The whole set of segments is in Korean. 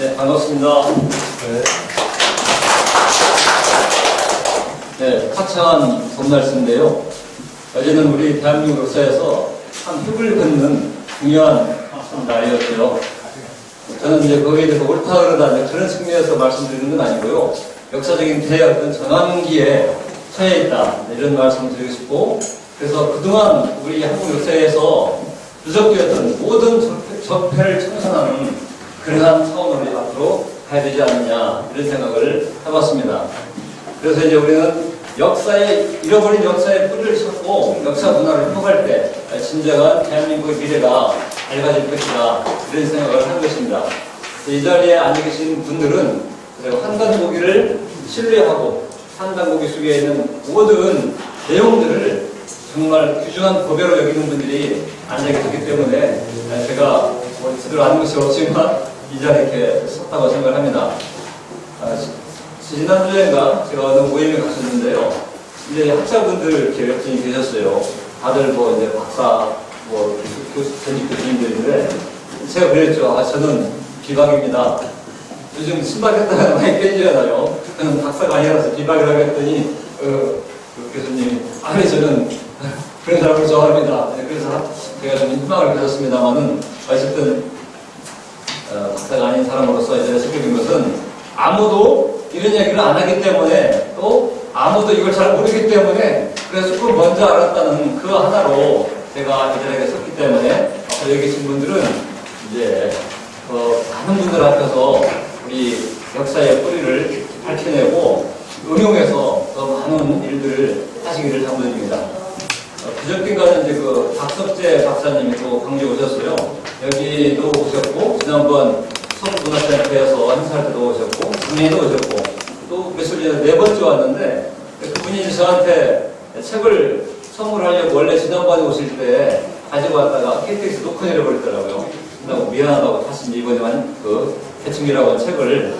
네, 반갑습니다. 네, 화창한 봄날씨인데요. 어제는 우리 대한민국 역사에서 참 획을 긋는 중요한 날이었죠. 저는 이제 거기에 대해서 옳다 그러다 그런 측면에서 말씀드리는 건 아니고요. 역사적인 어떤 전환기에 처해 있다 이런 말씀을 드리고 싶고, 그래서 그동안 우리 한국 역사에서 누적되었던 모든 적폐를 청산하는 그러한 차원으로 앞으로 가야 되지 않느냐 이런 생각을 해봤습니다. 그래서 이제 우리는 잃어버린 역사의 뿌리를 찾고 역사 문화를 회복할 때 진정한 대한민국의 미래가 밝아질 것이다 이런 생각을 한 것입니다. 이 자리에 앉아 계신 분들은 환단고기를 신뢰하고 환단고기 속에 있는 모든 내용들을 정말 귀중한 법외로 여기는 분들이 앉아 계셨기 때문에 제가 제대로 아는 것이 없지만 이 자리에 이렇게 섰다고 생각을 합니다. 지난주에인가 제가 어느 모임에 갔었는데요. 이제 학자분들 이렇게 몇 분이 계셨어요. 다들 뭐 이제 박사, 뭐 전직 교수님들인데 제가 그랬죠. 저는 비박입니다. 요즘 신박했다가 많이 깨지잖아요. 저는 박사가 아니라서 비박이라고 했더니 그 교수님이 아니 저는 그런 사람을 좋아합니다. 그래서 제가 좀 희망을 가졌습니다만은 어쨌든 박사가 아닌 사람으로서 이제 생각인 것은 아무도 이런 얘기를 안 하기 때문에 또 아무도 이걸 잘 모르기 때문에 그래서 조금 먼저 알았다는 그 하나로 제가 이 자리에 섰기 때문에 여기 계신 분들은 이제 많은 분들 앞에서 우리 역사의 뿌리를 밝혀내고 응용해서 더 많은 일들을 하시기를 당부드립니다. 그저께인가는 이제 그 박석재 박사님이 또 광주에 오셨어요. 여기도 오셨고, 지난번 서울문화센터에서 행사할 때도 오셨고, 작년에도 오셨고, 또 며칠 전에 4번째 왔는데, 그분이 이제 저한테 책을 선물하려고 원래 지난번에 오실 때 가지고 왔다가 KTX 놓고 내려버렸더라고요. 그래서 미안하다고 다시 이번에만 그 대충이라고 책을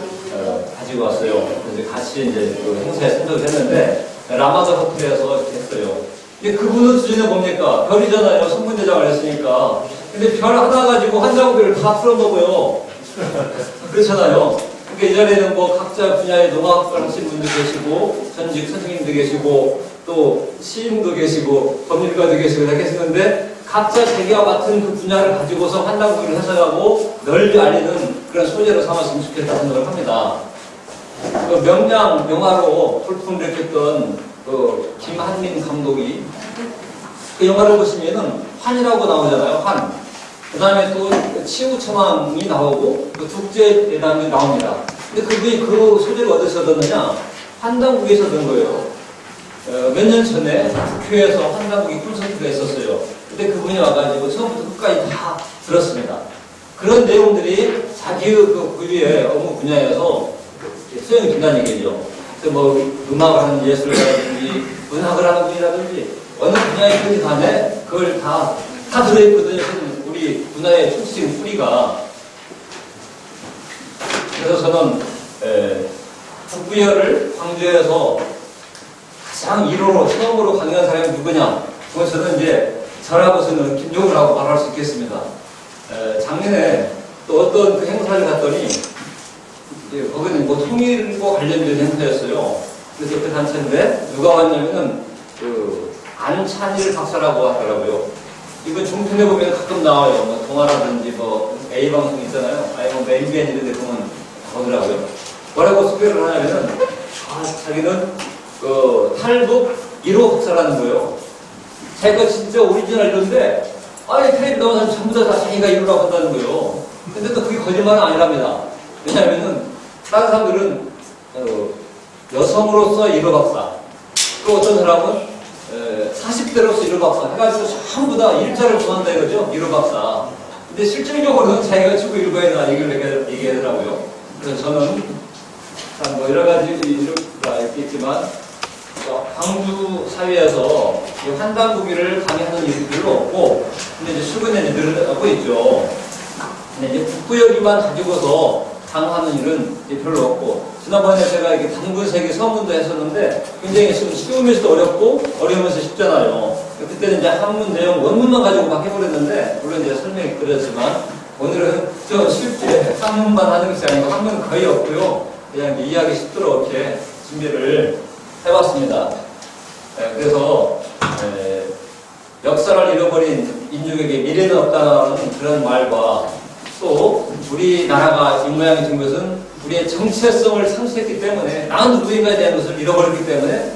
가지고 왔어요. 그래서 같이 이제 그 행사에 참석을 했는데, 라마다 호텔에서 이렇게 했어요. 근데 그분은 수준이 뭡니까? 별이잖아요. 선문대장을 했으니까. 근데 별 하나 가지고 한 장비를 다 풀어먹어요. 그렇잖아요. 그러니까 이 자리에는 뭐 각자 분야의 농학을 하신 분도 계시고, 전직 선생님도 계시고, 또 시인도 계시고, 법률가도 계시고 다 계시는데, 각자 자기와 같은 그 분야를 가지고서 환단고기를 해석하고 널리 알리는 그런 소재로 삼았으면 좋겠다 생각을 합니다. 그 명량 영화로 돌풍을 일으켰던 그 김한민 감독이 그 영화를 보시면은 환이라고 나오잖아요. 환. 그 다음에 또 치우처망이 나오고 그 tuk제대담이 나옵니다. 근데 그분이 그 소재를 어디서 얻었느냐? 환단국에서 얻은 거예요. 몇 년 전에 국회에서 환단국이 콘서트가 있었어요. 근데 그분이 와가지고 처음부터 끝까지 다 들었습니다. 그런 내용들이 자기의 그 부위의 업무 분야에서 수용이 된다는 얘기죠. 그래서 뭐 음악을 하는 예술가라든지 문학을 하는 분이라든지 어느 분야이든지 간에 그걸 다 들어있거든요. 우리 문화의 총체적인 뿌리가. 그래서 저는 국부열을 광주에서 가장 1호로 처음으로 강연한 사람이 누구냐? 그건 저는 이제 저라고서는 김종우라고 말할 수 있겠습니다. 작년에 또 어떤 그 행사를 갔더니 거기는 뭐 통일과 관련된 행사였어요. 그래서 그 단체인데 누가 왔냐면은 그 안찬일 박사라고 하더라고요. 이거 중편에 보면 가끔 나와요. 뭐 동아라든지 뭐 A 방송 있잖아요. 아니 뭐 MBN 이런 데 보면 나오더라고요. 뭐라고 소개를 하냐면은 자기는 그 탈북 1호 박사라는 거예요. 자기가 진짜 오리지널 이런데 텔레비 나온 사람 전부 다 자기가 1호라고 한다는 거예요. 근데 또 그게 거짓말은 아니랍니다. 왜냐하면은 다른 사람들은 여성으로서 1호 박사, 또 어떤 사람은 40대로서 1호 박사 해가지고 전부 다 일자를 구한다 이거죠. 1호 박사. 근데 실질적으로는 자기가 치고 1호에다 얘기하더라고요. 그래서 저는 뭐 여러 가지 이유가 있겠지만 광주 사회에서 환단고기를 강의하는 일이 별로 없고, 근데 이제 최근에 늘어나고 있죠. 근데 이제 국부여기만 가지고서 강화하는 일은 별로 없고, 지난번에 제가 이게 단군세기 서문도 했었는데 굉장히 쉬우면서도 어렵고 어려우면서 쉽잖아요. 그때는 이제 한문 내용 원문만 가지고 막 해버렸는데, 물론 이제 설명이 그렸지만 오늘은 좀 쉽게 상문만 하는 것이 아니고 한문은 거의 없고요. 그냥 이해하기 쉽도록 이렇게 준비를 해봤습니다. 그래서 역사를 잃어버린 인류에게 미래는 없다는 그런 말과 또 우리나라가 이 모양이 된 것은 우리의 정체성을 상실했기 때문에 나는 누구인가에 대한 것을 잃어버렸기 때문에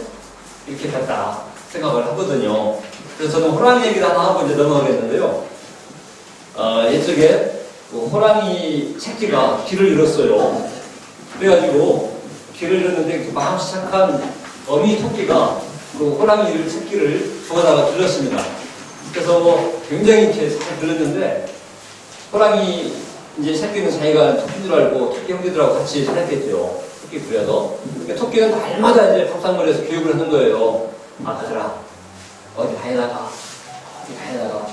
이렇게 됐다 생각을 하거든요. 그래서 저는 호랑이 얘기를 하나 하고 이제 넘어가겠는데요. 옛적에 그 호랑이 새끼가 길을 잃었어요. 그래가지고 길을 잃었는데 마음씨 착한 어미 토끼가 그 호랑이 새끼를 주워다가 들렸습니다. 그래서 뭐 굉장히 이렇게 잘 들렸는데 호랑이 이제 새끼는 자기가 토끼인 줄 알고 토끼 형제들하고 같이 살았겠죠. 토끼 부려서. 토끼는 날마다 이제 밥상머리에서 교육을 하는 거예요. 아들아, 어디 가야 나가. 어디 가야 나가.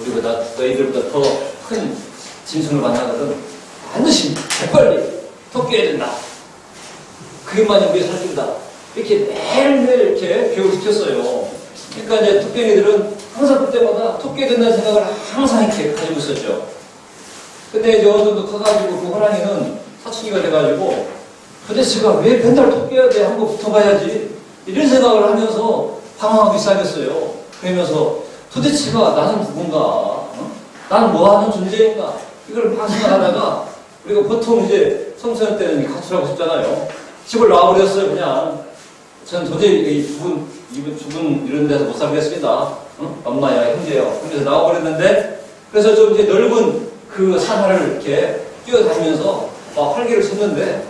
우리보다 너희들보다 더 큰 짐승을 만나거든. 반드시 재빨리 토끼해야 된다. 그것만이 우리의 살림이다. 이렇게 매일매일 이렇게 교육을 시켰어요. 그러니까 이제 토끼들은 항상 그때마다 토끼해야 된다는 생각을 항상 이렇게 가지고 있었죠. 근데 이제 어느 정도 커가지고 그 호랑이는 사춘기가 돼가지고 도대체가 왜 맨날 토끼해야 돼? 한번 붙어봐야지. 이런 생각을 하면서 방황하기 시작했어요. 그러면서 도대체가 나는 누군가? 나는 뭐하는 존재인가? 이걸 막 생각하다가 우리가 보통 이제 청소년 때는 가출하고 싶잖아요. 집을 나와버렸어요, 그냥. 저는 도저히 이분 죽은 이런 데서 못 살겠습니다. 엄마야, 형제야. 그래서 나와버렸는데, 그래서 좀 이제 넓은 그 산하를 이렇게 뛰어다니면서 막 활기를 쳤는데,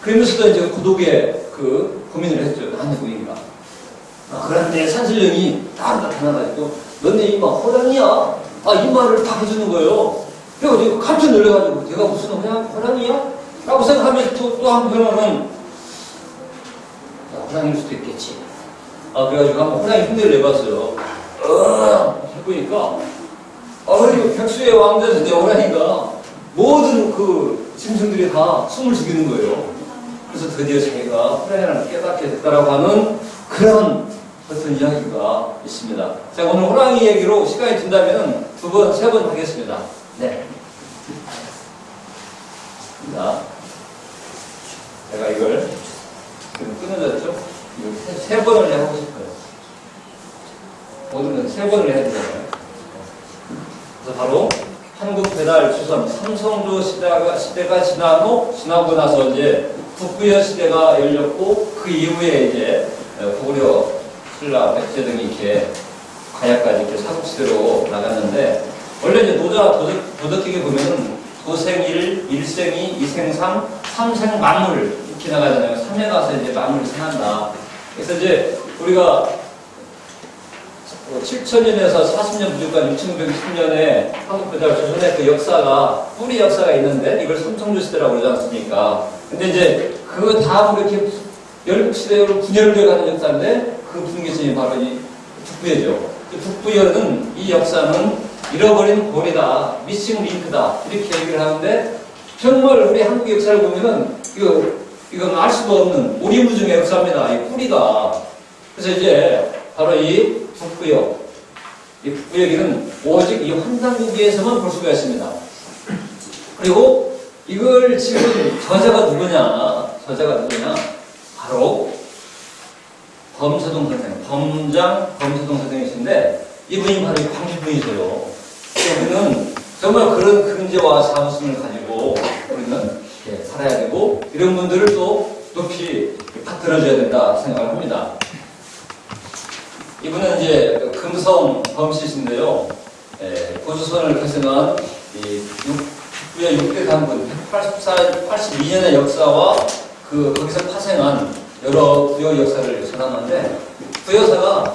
그러면서도 이제 고독의 그 고민을 했죠. 나는 누구인가? 그런데 산신령이 딱 나타나가지고, 너네 이마 호랑이야. 이 말을 다 해주는 거예요. 그래가지고 깜짝 놀래가지고, 내가 무슨 그냥 호랑이야? 라고 생각하면서 또 한편으로는, 호랑이일 수도 있겠지. 그래가지고 한번 호랑이 흉내를 내봤어요. 해보니까, 그리고 백수의 왕자인데 호랑이가 모든 그 짐승들이 다 숨을 죽이는 거예요. 그래서 드디어 자기가 호랑이라는 깨닫게 됐다라고 하는 그런 어떤 이야기가 있습니다. 제가 오늘 호랑이 얘기로 시간이 든다면 두 번, 세 번 하겠습니다. 네. 자, 제가 이걸 끊어졌죠? 세 번을 하고 싶어요. 모든 건 세 번을 해야 되잖아요. 그래서 바로 한국 배달 주선 삼성조 시대가 지나고 나서 이제 북부여 시대가 열렸고 그 이후에 이제 고구려, 신라, 백제 등이 이렇게 가야까지 이렇게 사국시대로 나갔는데 원래 이제 도덕학에 보면은 도생일, 일생이, 이생삼, 삼생 만물 이렇게 나가잖아요. 삼에 가서 이제 만물이 생한다. 그래서 이제 우리가 7,000년에서 40년 부족한 6,910년에 한국배달 조선의 그 역사가 뿌리 역사가 있는데 이걸 삼성조 시대라고 그러지 않습니까? 근데 이제 그 다음으로 이렇게 열국시대로 분열을 돼가는 역사인데 그 분기점이 바로 이 북부여죠. 북부여는 이 역사는 잃어버린 골이다, 미싱 링크다 이렇게 얘기를 하는데 정말 우리 한국 역사를 보면은 이건 알 수가 없는 오리무중의 역사입니다. 이 뿌리가. 그래서 이제 바로 이 북부여. 이 북부여기는 오직 이 환단국에서만 볼 수가 있습니다. 그리고 이걸 지금 저자가 누구냐? 바로 범서동 선생, 범서동 선생이신데 이분이 바로 광주분이세요. 우리는 정말 그런 근제와 자부심을 가지고 우리는 살아야 되고 이런 분들을 또 높이 받들어줘야 된다 생각을 합니다. 이분은 이제 금성 범씨신데요. 고조선을 계승한 북부여 6대 단군 82년의 역사와 거기서 파생한 여러 부여 역사를 전하는데 부여사가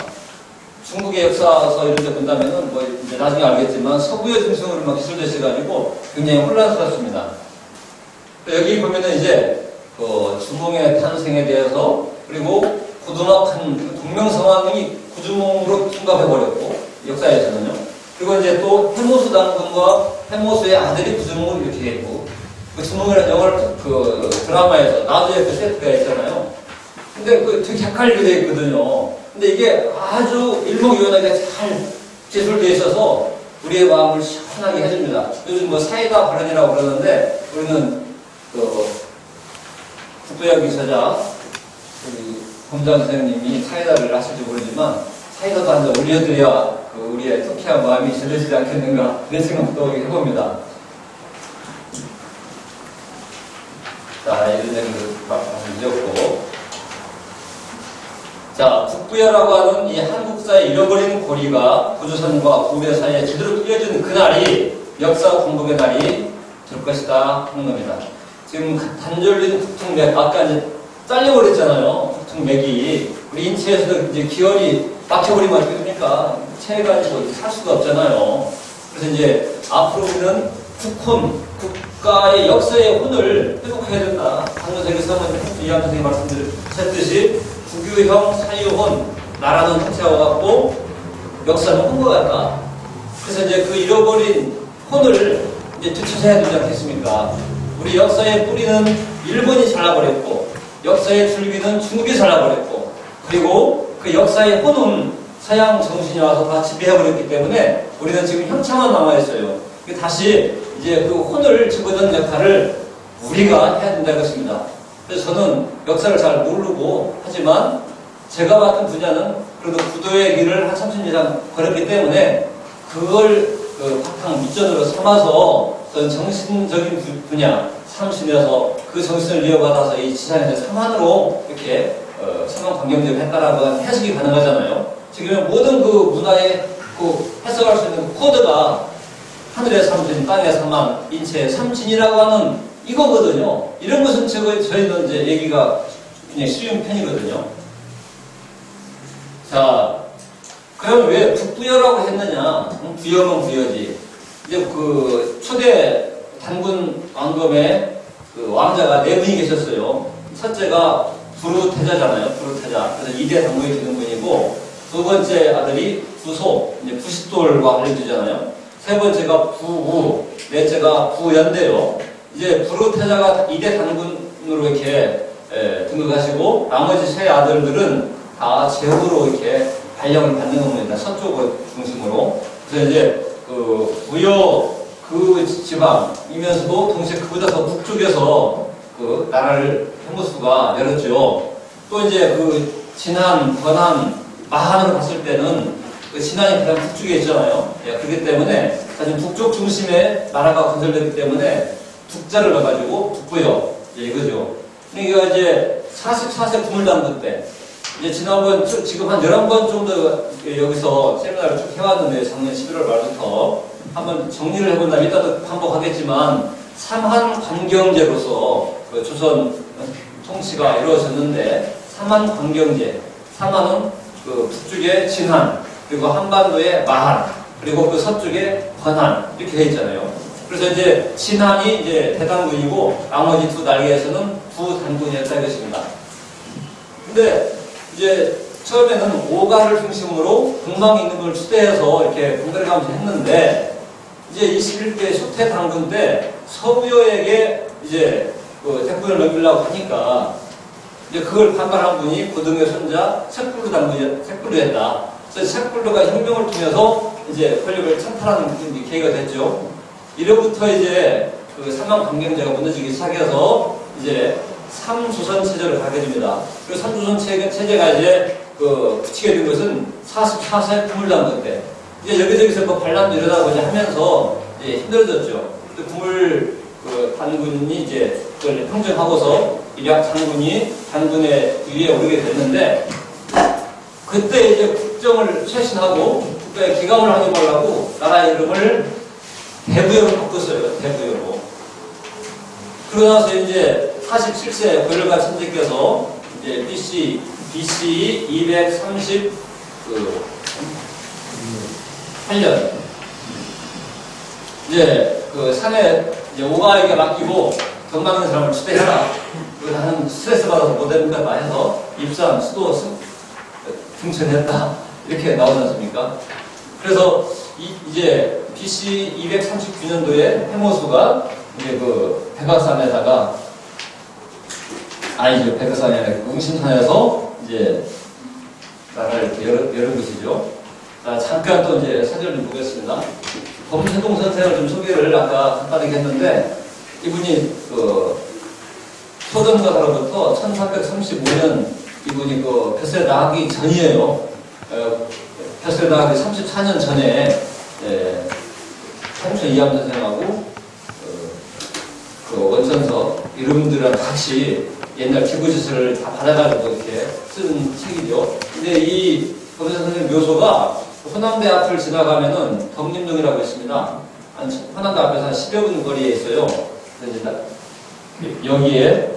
중국의 역사서 이런 데 본다면은 뭐 이제 나중에 알겠지만 서부여 중심으로만 기술되셔가지고 굉장히 혼란스럽습니다. 여기 보면은 이제 주몽의 탄생에 대해서 그리고 고등학한 동명성왕이 구주몽으로 둔갑해버렸고 역사에서는요. 그리고 이제 또 해모수 단군과 해모수의 아들이 구주몽을 이렇게 했고 그 주몽이라는 영화를 그 드라마에서 나도의 그 세트가 있잖아요. 근데 되게 헷갈리게 되어 있거든요. 근데 이게 아주 일목요연하게 잘 제술되어 있어서 우리의 마음을 시원하게 해줍니다. 요즘 뭐 사이다 발언이라고 그러는데 우리는 그 국부역 기사자 우리 검장 선생님이 사이다를 하실지 모르지만 사이다도 한 잔 올려드려야 그 우리의 터키한 마음이 질리지 않겠는가 그런 생각도 해봅니다. 자, 이런 얘기를 잊었고. 자, 북부여라고 하는 이 한국사의 잃어버린 고리가 구조선과 구매 사이에 제대로 뚫려진 그날이 역사 공복의 날이 될 것이다 하는 겁니다. 지금 단절된 북퉁맥, 아까 이제 잘려버렸잖아요. 북퉁맥이. 우리 인체에서도 이제 기혈이 막혀버리면 어떻게 됩니까? 체가 아니고 살 수가 없잖아요. 그래서 이제 앞으로 우리는 국가의 역사의 혼을 회복해야 된다. 방금 저기 서문 이한 선생님이 말씀드렸듯이 국유형 사유혼, 나라는 형체와 같고 역사는 혼과 같다. 그래서 이제 그 잃어버린 혼을 이제 되찾아야 되지 않겠습니까? 우리 역사의 뿌리는 일본이 잘라버렸고 역사의 줄기는 중국이 잘라버렸고 그리고 그 역사의 혼은 서양 정신이 와서 다 지배해버렸기 때문에 우리는 지금 형체만 남아있어요. 다시 이제 그 혼을 집어넣는 역할을 우리가 해야 된다는 것입니다. 그래서 저는 역사를 잘 모르고 하지만 제가 맡은 분야는 그래도 구도의 길을 한 30년 이상 걸었기 때문에 그걸 그 바탕 밑전으로 삼아서 어떤 정신적인 분야, 삼신에서 그 정신을 이어받아서 이 지상에서 사만으로 이렇게 사만 관경적으로 했다라고 해석이 가능하잖아요. 지금 모든 그 문화의 그 해석할 수 있는 코드가 하늘의 삼신, 땅의 삼만, 인체의 삼신이라고 하는 이거거든요. 이런 것은 저희는 이제 얘기가 그냥 쉬운 편이거든요. 자, 그럼 왜 북부여라고 했느냐? 부여면 부여지. 이제 그 초대 단군 왕검의 그 왕자가 네 분이 계셨어요. 첫째가 부르태자잖아요. 부르태자. 그래서 2대 당국이 되는 분이고, 두 번째 아들이 부소, 이제 부싯돌과 알려주잖아요. 세 번째가 부우, 넷째가 부연대요. 이제 부르태자가 2대 단군으로 이렇게 등극하시고, 나머지 세 아들들은 다 제후로 이렇게 발령을 받는 겁니다. 서쪽을 중심으로. 그래서 이제 그 부여 그 지방이면서도 동시에 그보다 더 북쪽에서 그 나라를 해무수가 열었죠. 또 이제 그 진안, 권한, 마한으로 봤을 때는 그 진안이 가장 북쪽에 있잖아요. 예, 그렇기 때문에 사실 북쪽 중심에 나라가 건설됐기 때문에 북자를 넣어가지고 북부여 이거죠. 그러니까 이제 44세 구물단군 때 이제 지난번 지금 한 11번 정도 여기서 세미나를 쭉 해왔는데 작년 11월 말부터 한번 정리를 해본다면 이따도 반복하겠지만 삼한 관경제로서 그 조선 통치가 이루어졌는데 삼한 관경제, 삼한은 그 북쪽의 진한 그리고 한반도의 마한 그리고 그 서쪽의 권한 이렇게 돼 있잖아요. 그래서 이제 진한이 이제 대단군이고 나머지 두 날개에서는 부단군이었다 이것입니다. 근데 이제 처음에는 오가를 중심으로 동방에 있는 걸 추대해서 이렇게 분배를 가면서 했는데 이제 21대 쇼태 당군 때 서부여에게 이제 그 대군을 넘기려고 하니까 이제 그걸 반발한 분이 고등의 손자 색불루 당군이 색불루였다. 그래서 색불루가 혁명을 통해서 이제 권력을 찬탈하는 계기가 됐죠. 이로부터 이제 그 삼한 관경제가 무너지기 시작해서 이제 삼조선 체제를 가게 됩니다. 그 삼조선 체제가 이제 그 붙이게 된 것은 44세 구물단군 때. 이제 여기저기서 뭐 반란도 일어나고 이제 하면서 이제 힘들어졌죠. 구물 그 단군이 이제 그걸 평정하고서 일약 장군이 단군의 위에 오르게 됐는데 그때 이제 국정을 쇄신하고 국가의 기강을 확립하려고 나라 이름을 대부여로 바꿨어요. 대부여로. 그러고 나서 이제 47세 권력가 천재께서 이제 BC 238년 이제 그 산에 이제 오가에게 맡기고 돈 많은 사람을 추대해라. 나는 스트레스 받아서 못했는가 해서 입산 수도 등천했다 이렇게 나오지 않습니까? 그래서 이제 BC 239년도에 해모수가 이제 그 백악산에다가 아니죠. 백악산이 아니라 웅신산에서 이제 나라를 이렇게 열은 것이죠. 자, 잠깐 또 이제 사진을 좀 보겠습니다. 범세동 선생을 좀 소개를 아까 간단하게 했는데, 이분이 소동가로부터 1335년 이분이 벼슬에 나가기 전이에요. 벼슬에 나가기 34년 전에 홍천 이암 선생하고 원천서 이름들이랑 같이 옛날 기부지서를 다 받아가지고 이렇게 쓴 책이죠. 근데 이 범세동 선생 묘소가 호남대 앞을 지나가면은 덕림동이라고 있습니다. 호남대 앞에서 한 10여 분 거리에 있어요. 여기에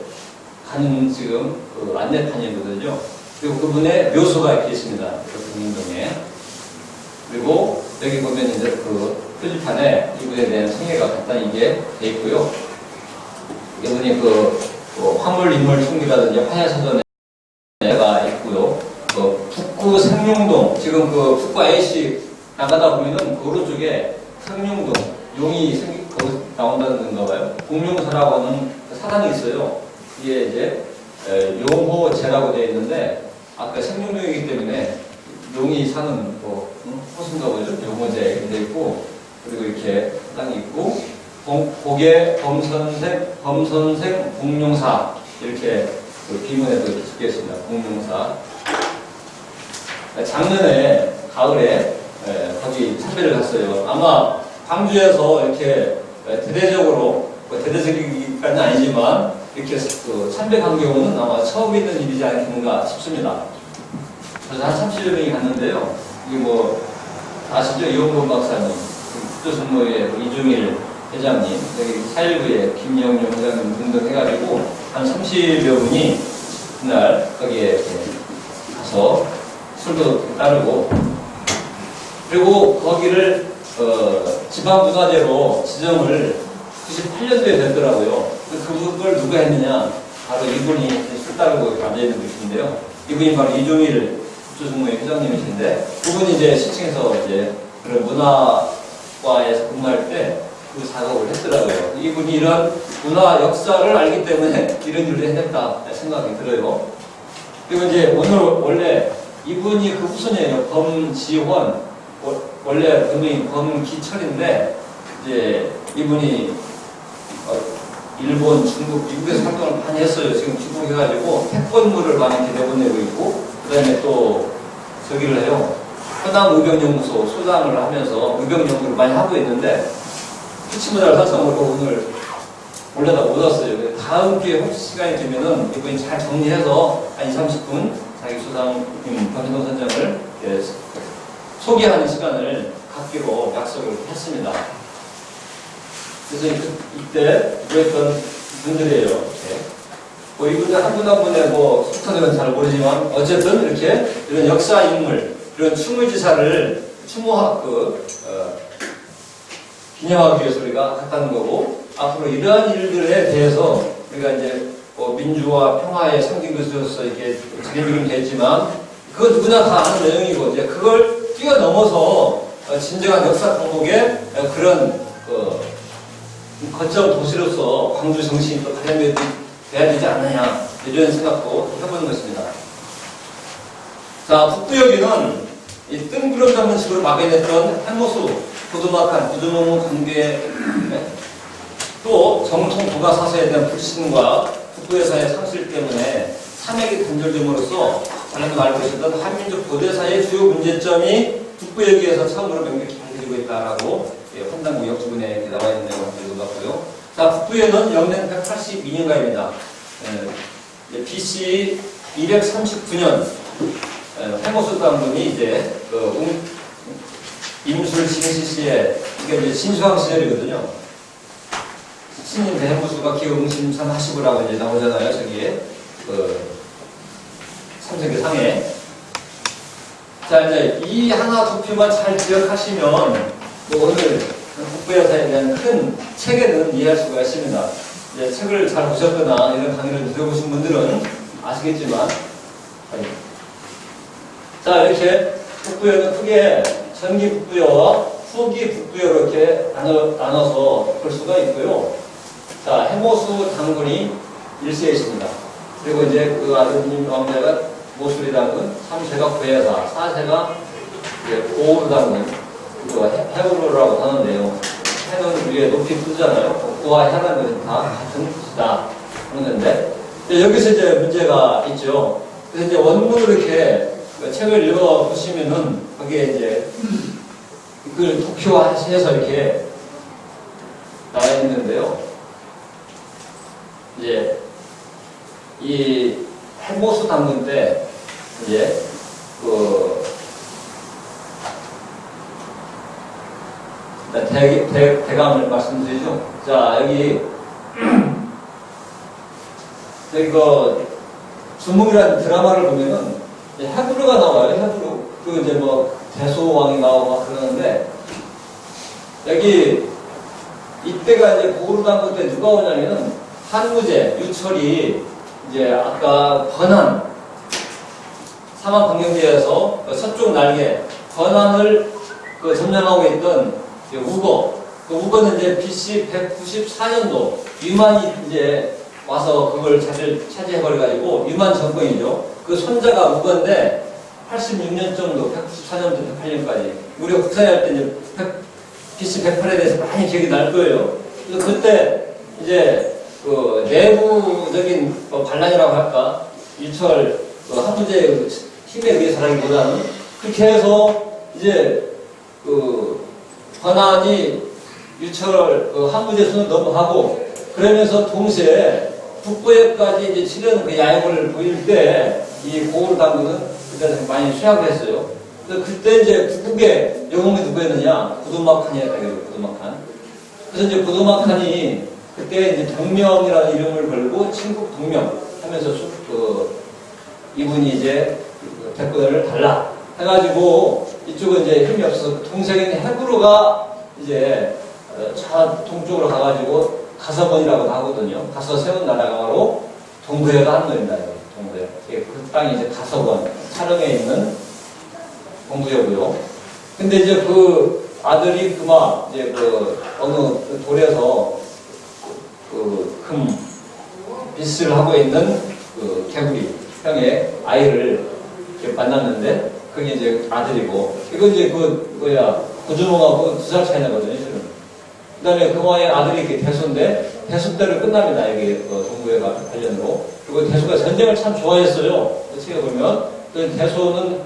가는 지금 안내판이거든요. 그리고 그분의 묘소가 이렇게 있습니다. 덕림동에. 그리고 여기 보면 이제 표지판에 이분에 대한 생애가 간단히 이게 돼 있고요. 이분이 화물 인물 총기라든지 화야사전에가 있고요. 북구 상룡동, 지금 북구 A씨 나가다 보면은 그 오른쪽에 상룡동, 용이 거기 나온다는 건가 봐요. 공룡사라고 하는 사당이 있어요. 이게 이제 용호제라고 되어 있는데, 아까 상룡동이기 때문에 용이 사는 호수인가 보죠. 용호제 이렇게 되어 있고, 그리고 이렇게 사당이 있고, 고개 범선생 공룡사 이렇게 비문에도 이렇게 적혀 있습니다. 공룡사. 작년에 가을에 거기 참배를 갔어요. 아마 광주에서 이렇게 대대적으로 대대적이기까지는 아니지만 이렇게 참배 간 경우는 아마 처음 있는 일이지 않겠는가 싶습니다. 그래서 한 30여 명이 갔는데요. 이게 아시죠? 이원범 박사님, 국조선모의 이중일 회장님, 여기 4.19의 김영룡 회장님 등등 해가지고 한 30여 분이 그날 거기에 가서 술도 따르고, 그리고 거기를 지방문화재로 지정을 98년도에 됐더라고요. 그걸 누가 했느냐? 바로 이분이 술 따르고 이렇게 앉아있는 분인데요. 이분이 바로 이종일 국조선모의 회장님이신데, 그분이 이제 시청에서 이제 그런 문화과에서 근무할 때 그 작업을 했더라고요. 이분이 이런 문화 역사를 알기 때문에 이런 일을 해냈다 생각이 들어요. 그리고 이제 오늘 원래 이분이 그 후손이에요. 범지원, 원래 본명이 범기철인데, 이제 이분이 일본, 중국, 미국에서 활동을 많이 했어요. 지금 귀국해가지고 태권무를 많이 이렇게 내보내고 있고, 그 다음에 또 저기를 해요. 현암의병연구소 소장을 하면서 의병연구를 많이 하고 있는데, 피치문화를 사성으로 오늘 올려다 못 왔어요. 다음 기회에 혹시 시간이 되면은 이분이 잘 정리해서 한 20, 30분 자기 수상 변희동 선장을 소개하는 시간을 갖기로 약속을 했습니다. 그래서 이때 모였던 분들이에요. 이분들 한 분 한 분의 속터들은 잘 모르지만 어쨌든 이렇게 이런 역사 인물, 이런 추물지사를 추모학 기념하기 위해서 우리가 갔다는 거고, 앞으로 이러한 일들에 대해서 우리가 이제 민주화 평화의 상징교수로서 이렇게 진행이 됐지만, 그건 누구나 다 아는 내용이고, 이제 그걸 뛰어넘어서 진정한 역사 공복의 그런 거점 도시로서 광주 정신이 또 발현돼야 되지 않느냐, 이런 생각도 해보는 것입니다. 자, 북부여기는 이 뜬구름 잡는 식으로 막아냈던 한모수 고두막한 구두문 관계, 또 정통 부가사서에 대한 불신과 북부여사의 상실 때문에 삼액이 단절됨으로써 잘라도 알고 있었던 한민족 고대사의 주요 문제점이 북부여기에서 처음으로 명백히 밝혀지고 있다라고 판단구 역주분에 나와 있는 내용을 읽어봤고요. 자, 북부여는 영년 182년가입니다. BC 239년 해모수 당군이 이제 임술 진시시에, 이게 이제 신수왕 시절이거든요. 신인 대해무수가 기응심산 하시부라고 이제 나오잖아요. 저기에 삼성계 상에. 자, 이제 이 하나 두 표만 잘 기억하시면 오늘 북부여사에 대한 큰 체계는 이해할 수가 있습니다. 이제 책을 잘 보셨거나 이런 강의를 들어보신 분들은 아시겠지만, 자, 이렇게 북부여는 크게 전기 북부여와 후기 북부여로 이렇게 나눠서 볼 수가 있고요. 자, 해모수 당군이 1세에 있습니다. 그리고 이제 그 아드님 왕자가 모수리 당군, 3세가 괴사, 4세가 오루 당군, 해구로라고 하는데요. 해는 위에 높이 뜨잖아요. 구와 해는 다 같은 뜻이다 그러는데 여기서 이제 문제가 있죠. 그래서 이제 원문으로 이렇게 책을 읽어 보시면은 거기에 이제 그걸 도표화해서 이렇게 나와 있는데요. 이제 이 해모수 담근 때 이제 대감을 말씀드리죠. 자, 여기 주몽이라는 드라마를 보면은 헤브루가 나와요. 헤브루. 그 이제 뭐 대소왕이 나오고 막 그러는데 여기 이때가 이제 고구려 당국 때 누가 오냐면은 한무제, 유철이 이제 아까 권한 사막 강경지에서 서쪽 날개 권한을 점령하고 있던 우거. 그 우거는 이제 BC 194년도 유만이 이제 와서 그걸 차지해버려가지고 유만 정권이죠. 그 손자가 우거인데 86년 정도, 194년부터 108년까지 우리가 국사할 때 이제 BC 108에 대해서 많이 기억이 날 거예요. 그래서 그때 이제 그 내부적인 반란이라고 할까 유철 한무제의 힘에 의해서라기보다는 그렇게 해서 이제 권한이 유철 한무제 손을 넘어가고 그러면서 동시에 북부에까지 이제 치려는 그 야욕을 보일 때 이 고구려 당국은 그때 많이 수약을 했어요. 그때 이제 북국의 영웅이 누구였느냐? 구두막한이었다 그래요. 구두막한. 그래서 이제 구두막한이 그때 이제 동명이라는 이름을 걸고 친국 동명 하면서 이분이 이제 대권을 달라 해가지고 이쪽은 이제 힘이 없어서 동생인 해구로가 이제 저 동쪽으로 가가지고 가서번이라고 하거든요. 가서 세운 나라가 바로 동부여가 하는 겁니다. 동부여. 그 땅이 이제 가서번, 사령에 있는 동부여고요. 근데 이제 그 아들이 이제 어느 돌에서 금 비스를 하고 있는 개구리 형의 아이를 이렇게 만났는데 그게 이제 아들이고 이거 이제 고주몽하고 2살 차이 나거든요. 그 다음에 그와의 아들이 이렇게 대소인데 대소 때를 끝납니다. 여기 동부회가 관련으로. 그리고 대소가 전쟁을 참 좋아했어요. 어떻게 보면 대소는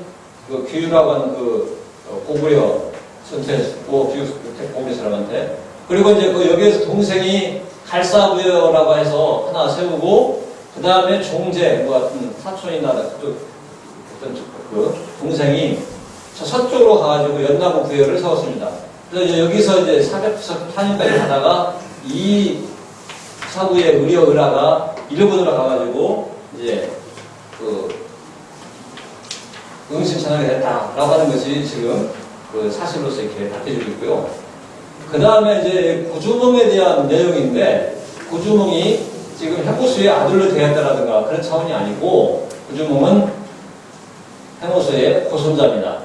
규유라고 하는 고구려 전투했고 고구려 사람한테 그리고 이제 여기에서 동생이 갈사부여라고 해서 하나 세우고 그 다음에 종제 같은 사촌이나 그 동생이 저 서쪽으로 가가지고 연나무 부여를 세웠습니다. 그래서 여기서 이제 494년까지 가다가 이 사부의 의려의라가 일본으로 가가지고 이제 응신천하게 됐다라고 하는 것이 지금 사실로서 이렇게 밝혀지고 있고요. 그 다음에 이제 고주몽에 대한 내용인데 고주몽이 지금 해모수의 아들로 되었다라든가 그런 차원이 아니고 고주몽은 해모수의 고손자입니다.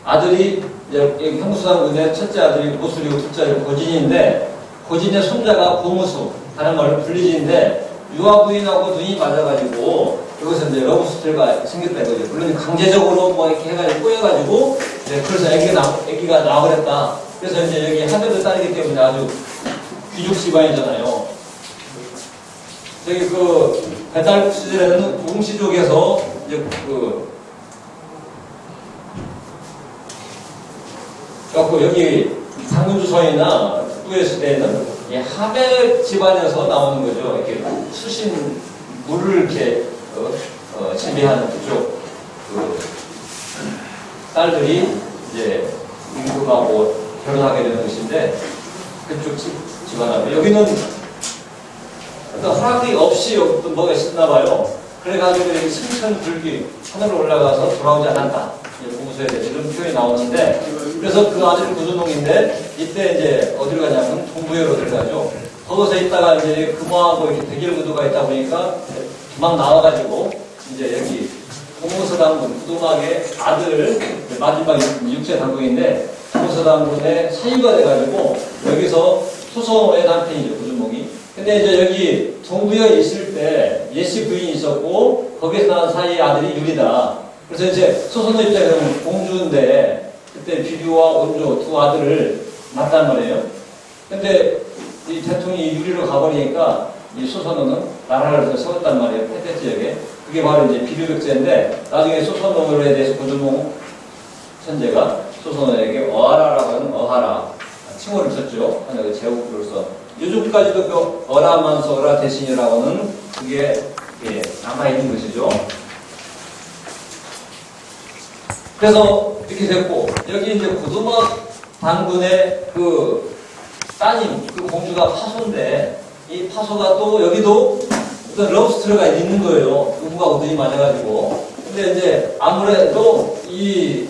아들이 여기 형수당군의 첫째 아들이 모술이고 둘째 아들이 고진인데 고진의 손자가 고무수 다른 말로 불리진인데 유아 부인하고 눈이 맞아가지고 여기서 이제 러브스토리가 생겼다는 거죠. 물론 강제적으로 뭐 이렇게 해가지고 꼬여가지고 그래서 애기가 나와버렸다. 그래서 이제 여기 하늘을 따르기 때문에 아주 귀족 집안이잖아요. 저기 배달 시절에는 동시족에서 이제 여기 상군주서이나 북부의 시대에는 하배 집안에서 나오는 거죠. 이렇게 수신 물을 이렇게 재배하는 그쪽 딸들이 이제 임금하고 결혼하게 되는 것인데 그쪽 집안하고 여기는 허락이 없이 뭐가 있었나 봐요. 그래가지고 여기 승천불기 하늘로 올라가서 돌아오지 않았다. 공수에 대해서 이런 표현이 나오는데 그래서 그 아들이 고주몽인데 이때 이제 어디로 가냐면 동부여로 들어가죠. 거기서 있다가 이제 금화하고 이렇게 백일구두가 있다 보니까 막 나와가지고 이제 여기 공무서당군 구두막의 아들 마지막 6세 당국인데 공무서당군의 사유가 돼가지고 여기서 소송의 남편이죠. 고주몽이. 근데 이제 여기 동부여에 있을 때 예씨 부인이 있었고 거기서 낳은 사이의 아들이 유리다. 그래서 이제 소선의 입장에서는 공주인데 그때 비류와 온조 두 아들을 낳았단 말이에요. 근데 이 대통령이 유리로 가버리니까 이 소선호는 나라를 세웠단 말이에요. 패태 지역에. 그게 바로 이제 비류백제인데 나중에 소선호에 대해서 고조몽 천재가 소선호에게 어하라라고 하는 어하라 칭호를 썼죠. 제후로서 요즘까지도 그 어라만서 어라 대신이라고는 그게 남아있는 것이죠. 그래서 이렇게 됐고 여기 이제 고두막 단군의 그 따님 그 공주가 파소인데 이 파소가 또 여기도 어떤 러브스토리가 있는 거예요. 누구가 오더니 맞아가지고. 근데 이제 아무래도 이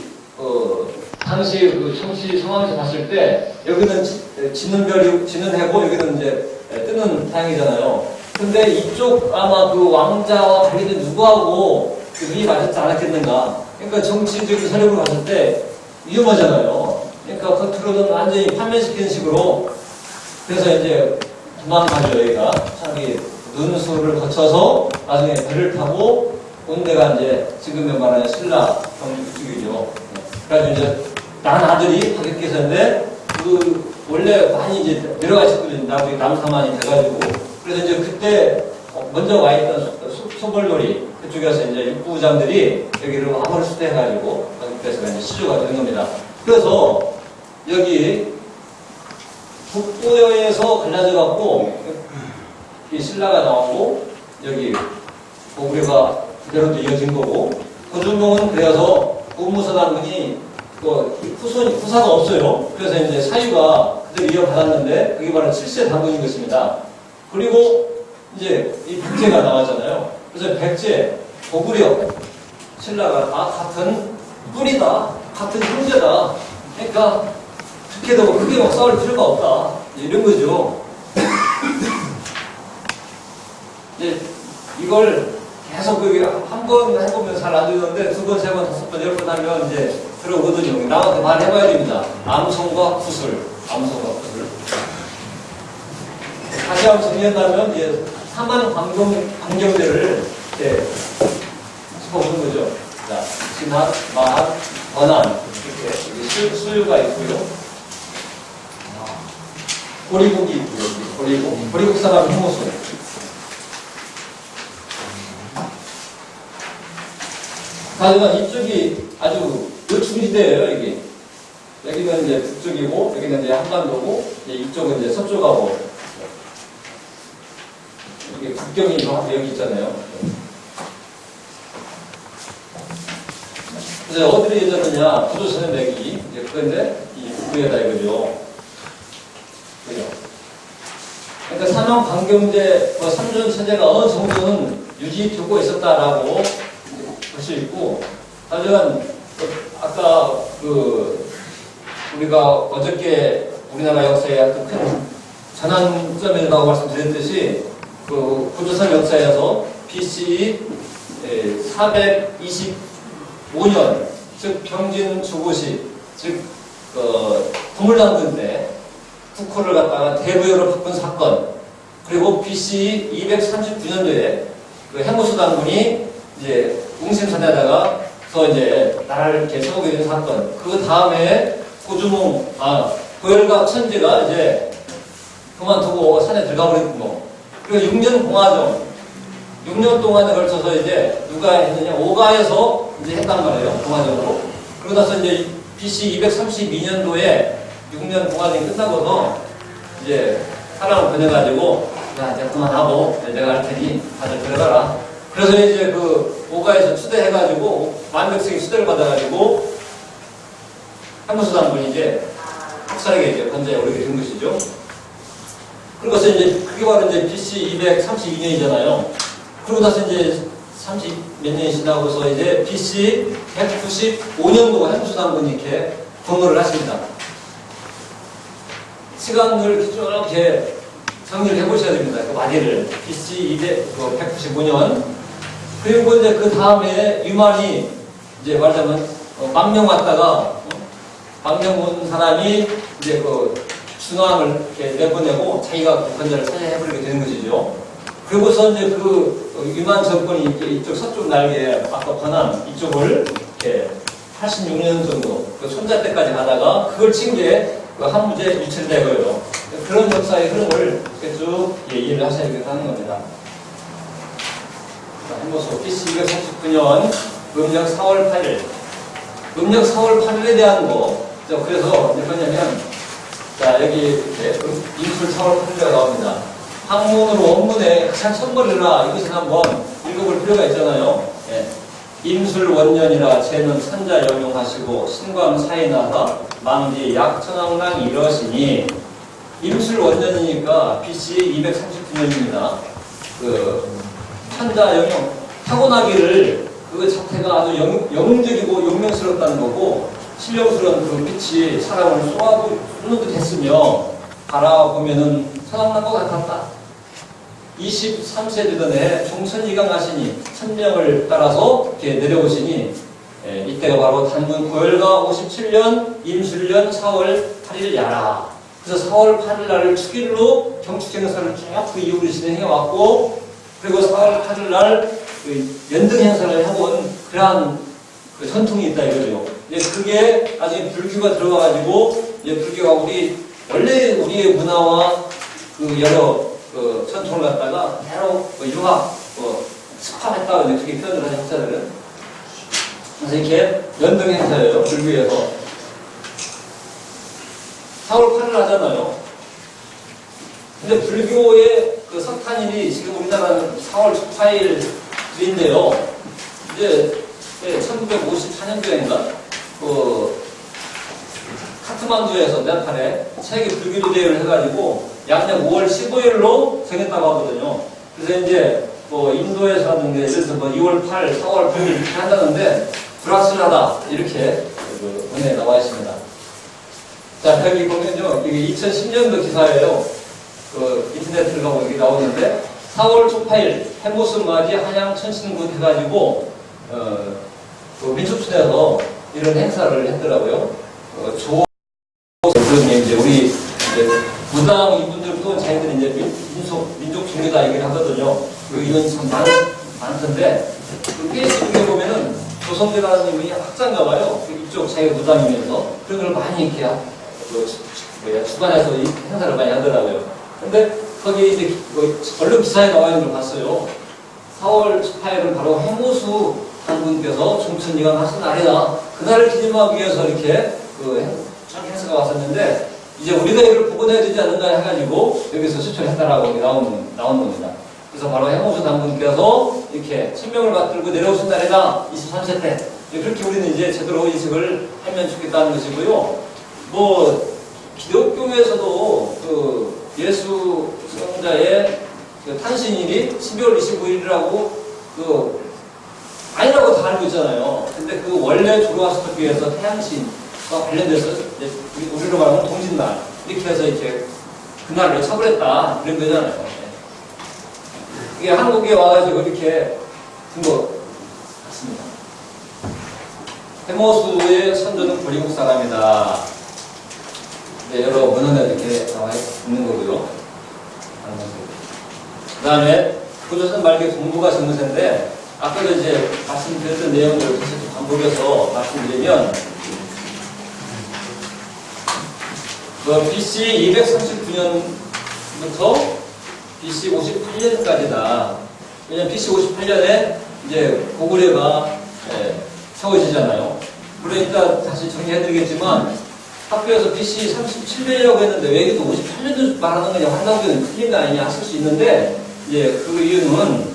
당시 그 청시 상황에서 봤을 때 여기는 지는 별이 지는 해고 여기는 이제 뜨는太陽이잖아요. 근데 이쪽 아마 그 왕자와 달리는 누구하고 눈이 맞았지 않았겠는가. 그러니까 정치적인 세력으로 봤을 때 위험하잖아요. 그러니까 겉으로는 완전히 판면시키는 식으로 그래서 이제 도망가죠. 여기가 자기 눈수를 거쳐서 나중에 배를 타고 온 데가 이제 지금 말하는 신라 경주 그쪽이죠. 그래가지고 이제 난 아들이 박익계서인데 그 원래 많이 이제 내려가 있었거든요. 나중에 남사만이 돼가지고 그래서 이제 그때 먼저 와 있던 소벌놀이 그쪽에서 이제 육부장들이 여기를 암호를 수대해가지고 박익계서가 이제 시주가 되는 겁니다. 그래서 여기 북부여에서 갈라져갖고 이 신라가 나오고 여기 고구려가 그대로도 이어진 거고 고준봉은 그래서 고무서단군이 후사가 없어요. 그래서 이제 사유가 그대로 이어받았는데 그게 바로 7세 단군인 것입니다. 그리고 이제 이 백제가 나왔잖아요. 그래서 백제, 고구려, 신라가 다 같은 뿌리다, 같은 형제다. 그러니까 특혜도 크게 막 싸울 필요가 없다. 이런 거죠. 이제 이걸 계속 한 번 해보면 잘 안 되는데 두 번, 세 번, 다섯 번, 열 번 하면 이제 들어오거든요. 나한테 말해봐야 됩니다. 암송과 구술, 암송과 구술. 다시 한번 정리한다면 이제 사만 광경대를 짚어보는 거죠. 자, 진한, 마한, 번한 이렇게 수유가 있고요. 보리국이 있고요. 보리국 사람 효모수. 하지만 이쪽이 아주 요충지대예요. 이게 여기는 이제 북쪽이고 여기는 이제 한반도고 이쪽은 이제 서쪽하고 이게 국경이 여기 있잖아요. 그래서 어디를 예전느냐 부조선의 맥이 이제 그건데 이 북부에다 이거죠. 그죠? 그러니까 사명 강경제 삼존 체제가 어느 정도는 유지되고 있었다라고 볼 수 있고, 하지만 아까 우리가 어저께 우리나라 역사의 아주 큰 전환점이라고 말씀드렸듯이 고조선 역사에서 BC 425년 즉 병진 주고시 즉 고물당군 때 국호를 갖다가 대부여로 바꾼 사건, 그리고 BC 239년도에 그 해무수 당군이 이제 웅신산에다가 이제 나라를 이렇게 세우게 된 사건, 그 다음에 고주몽, 고열가 천지가 이제 그만두고 산에 들어가 버린 거. 그리고 6년 공화정, 6년 동안에 걸쳐서 이제 누가 했느냐, 오가에서 이제 했단 말이에요, 공화정으로. 그러고 나서 이제 BC 232년도에 6년 공화정이 끝나고서 이제 사람을 보내가지고, 야, 이제 그만하고 내가 할 테니 다들 들어가라. 그래서 이제 오가에서 추대해가지고 만백성이 추대를 받아가지고 해무수 당군이 이제 학살에게 이제 건재에 오르게 된 것이죠. 그래서 이제 그게 바로 이제 BC 232년이잖아요. 그러고 나서 이제 30 몇 년이 지나고서 이제 BC 195년도 해무수 당군이 이렇게 건거를 하십니다. 시간을 이렇게 정리를 해보셔야 됩니다. 그 마디를 BC 195년. 그리고 이제 그 다음에 유만이 이제 말하자면 망명 왔다가 망명 온 사람이 이제 중앙을 이렇게 내보내고 자기가 건재를 사냥해버리게 되는 것이죠. 그리고서 이제 유만 정권이 이쪽 서쪽 날개 아까 번안 이쪽을 이렇게 86년 정도 그 손자 때까지 가다가 그걸 친 게 한무제 유철대거예요. 그런 역사의 흐름을 쭉 이해를 하셔야겠다는 겁니다. 해보소. BC 239년 음력 4월 8일. 음력 4월 8일에 대한 거. 그래서 뭐냐면, 자, 여기 이렇게 인술 4월 8일이라고 나옵니다. 학문으로 원문에 가장 첫머리라 이것을 한번 읽어볼 필요가 있잖아요. 예. 임술 원년이라 쟤는 선자 영용하시고 신광 사인하다 망지 약천왕랑 이러시니 임술 원년이니까 BC 239년입니다. 그 천자 영용 타고나기를 그 자태가 아주 영웅적이고 용맹스럽다는 거고 신령스러운 그 빛이 사람을 쏘아도 됐으며 바라보면은 천왕랑과 같았다. 23세 되던 해 종천이강하시니 천명을 따라서 이렇게 내려오시니 이때가 바로 단군 고열가 57년 임술년 4월 8일 야라. 그래서 4월 8일 날을 축일로 경축 행사를 쭉 그 이후로 진행해왔고 그리고 4월 8일 날그 연등 행사를 해본 그러한 그 전통이 있다 이거죠. 그게 나중에 불교가 들어와가지고 불교가 원래 우리의 문화와 그 여러 그 전통을 갖다가 바로 융합, 습합했다 그렇게 표현을 하는 학자들은. 그래서 이렇게 연등 행사예요. 불교에서 4월 8일 하잖아요. 근데 불교의 그 석탄일이 지금 우리나라는 4월 14일인데요. 이제 1954년도인가 그 카트만두에서 네팔에 세계 불교조 대회를 해가지고 양력 5월 15일로 정했다고 하거든요. 그래서 이제 뭐 인도에서라든가 예를 들어서 뭐 2월 8일, 4월 9일 이렇게 한다는데 불확실하다 이렇게 그 문에 나와 있습니다. 자 여기 보면요, 이게 2010년도 기사예요. 그 인터넷을 가고 여기 나오는데 4월 초파일 해모스 맞이 한양 천신군 해가지고 그 민속촌에서 이런 행사를 했더라고요. 그런 게 이제 우리 이제 무당 이분들도 자기들이 이제 민족 종교다 얘기를 하거든요. 이건 참 많던데 그 페이스북에 보면은 조성대라님이 학자인가 봐요. 이쪽 자기가 무당이면서 그런 걸 많이 이렇게 주관해서 이 행사를 많이 하더라고요. 근데 거기 이제 언론 기사에 나와 있는 걸 봤어요. 4월 18일은 바로 해모수 당군께서 종천이강 하신 날이다. 그날을 기념하기 위해서 이렇게 행사가 왔었는데 이제 우리가 이걸 복원해야 되지 않는가 해가지고 여기서 추천했다라고 나오는 겁니다. 그래서 바로 해모수 당군께서 이렇게 천명을 받들고 내려오신 날이다. 23세 때. 그렇게 우리는 이제 제대로 인식을 하면 좋겠다는 것이고요. 뭐 기독교에서도 그 예수 성자의 그 탄신일이 12월 25일이라고 아니라고 다 알고 있잖아요. 근데 그 원래 조로아스터교에서 태양신과 관련돼서 우리로 말하면 동짓날 이렇게 해서 이렇게 그날을 처벌했다 이런 거잖아요. 이게 한국에 와가지고 이렇게 된 것 같습니다. 해모수의 선조는 고리국 사람이다. 네, 여러 문헌에 이렇게 나와 있는 거고요. 그 다음에 고조선 말기 동부가 정무세인데 아까도 이제 말씀드렸던 내용들을 다시 반복해서 말씀드리면 BC 239년부터 BC 58년까지다. 왜냐면 BC 58년에 이제 고구려가 세워지잖아요. 그러니까 다시 정리해드리겠지만 학교에서 BC 37년이라고 했는데 왜 이게 또 58년도 말하는 거냐, 환상적인 틀린 거 아니냐 하실 수 있는데 이제 그 이유는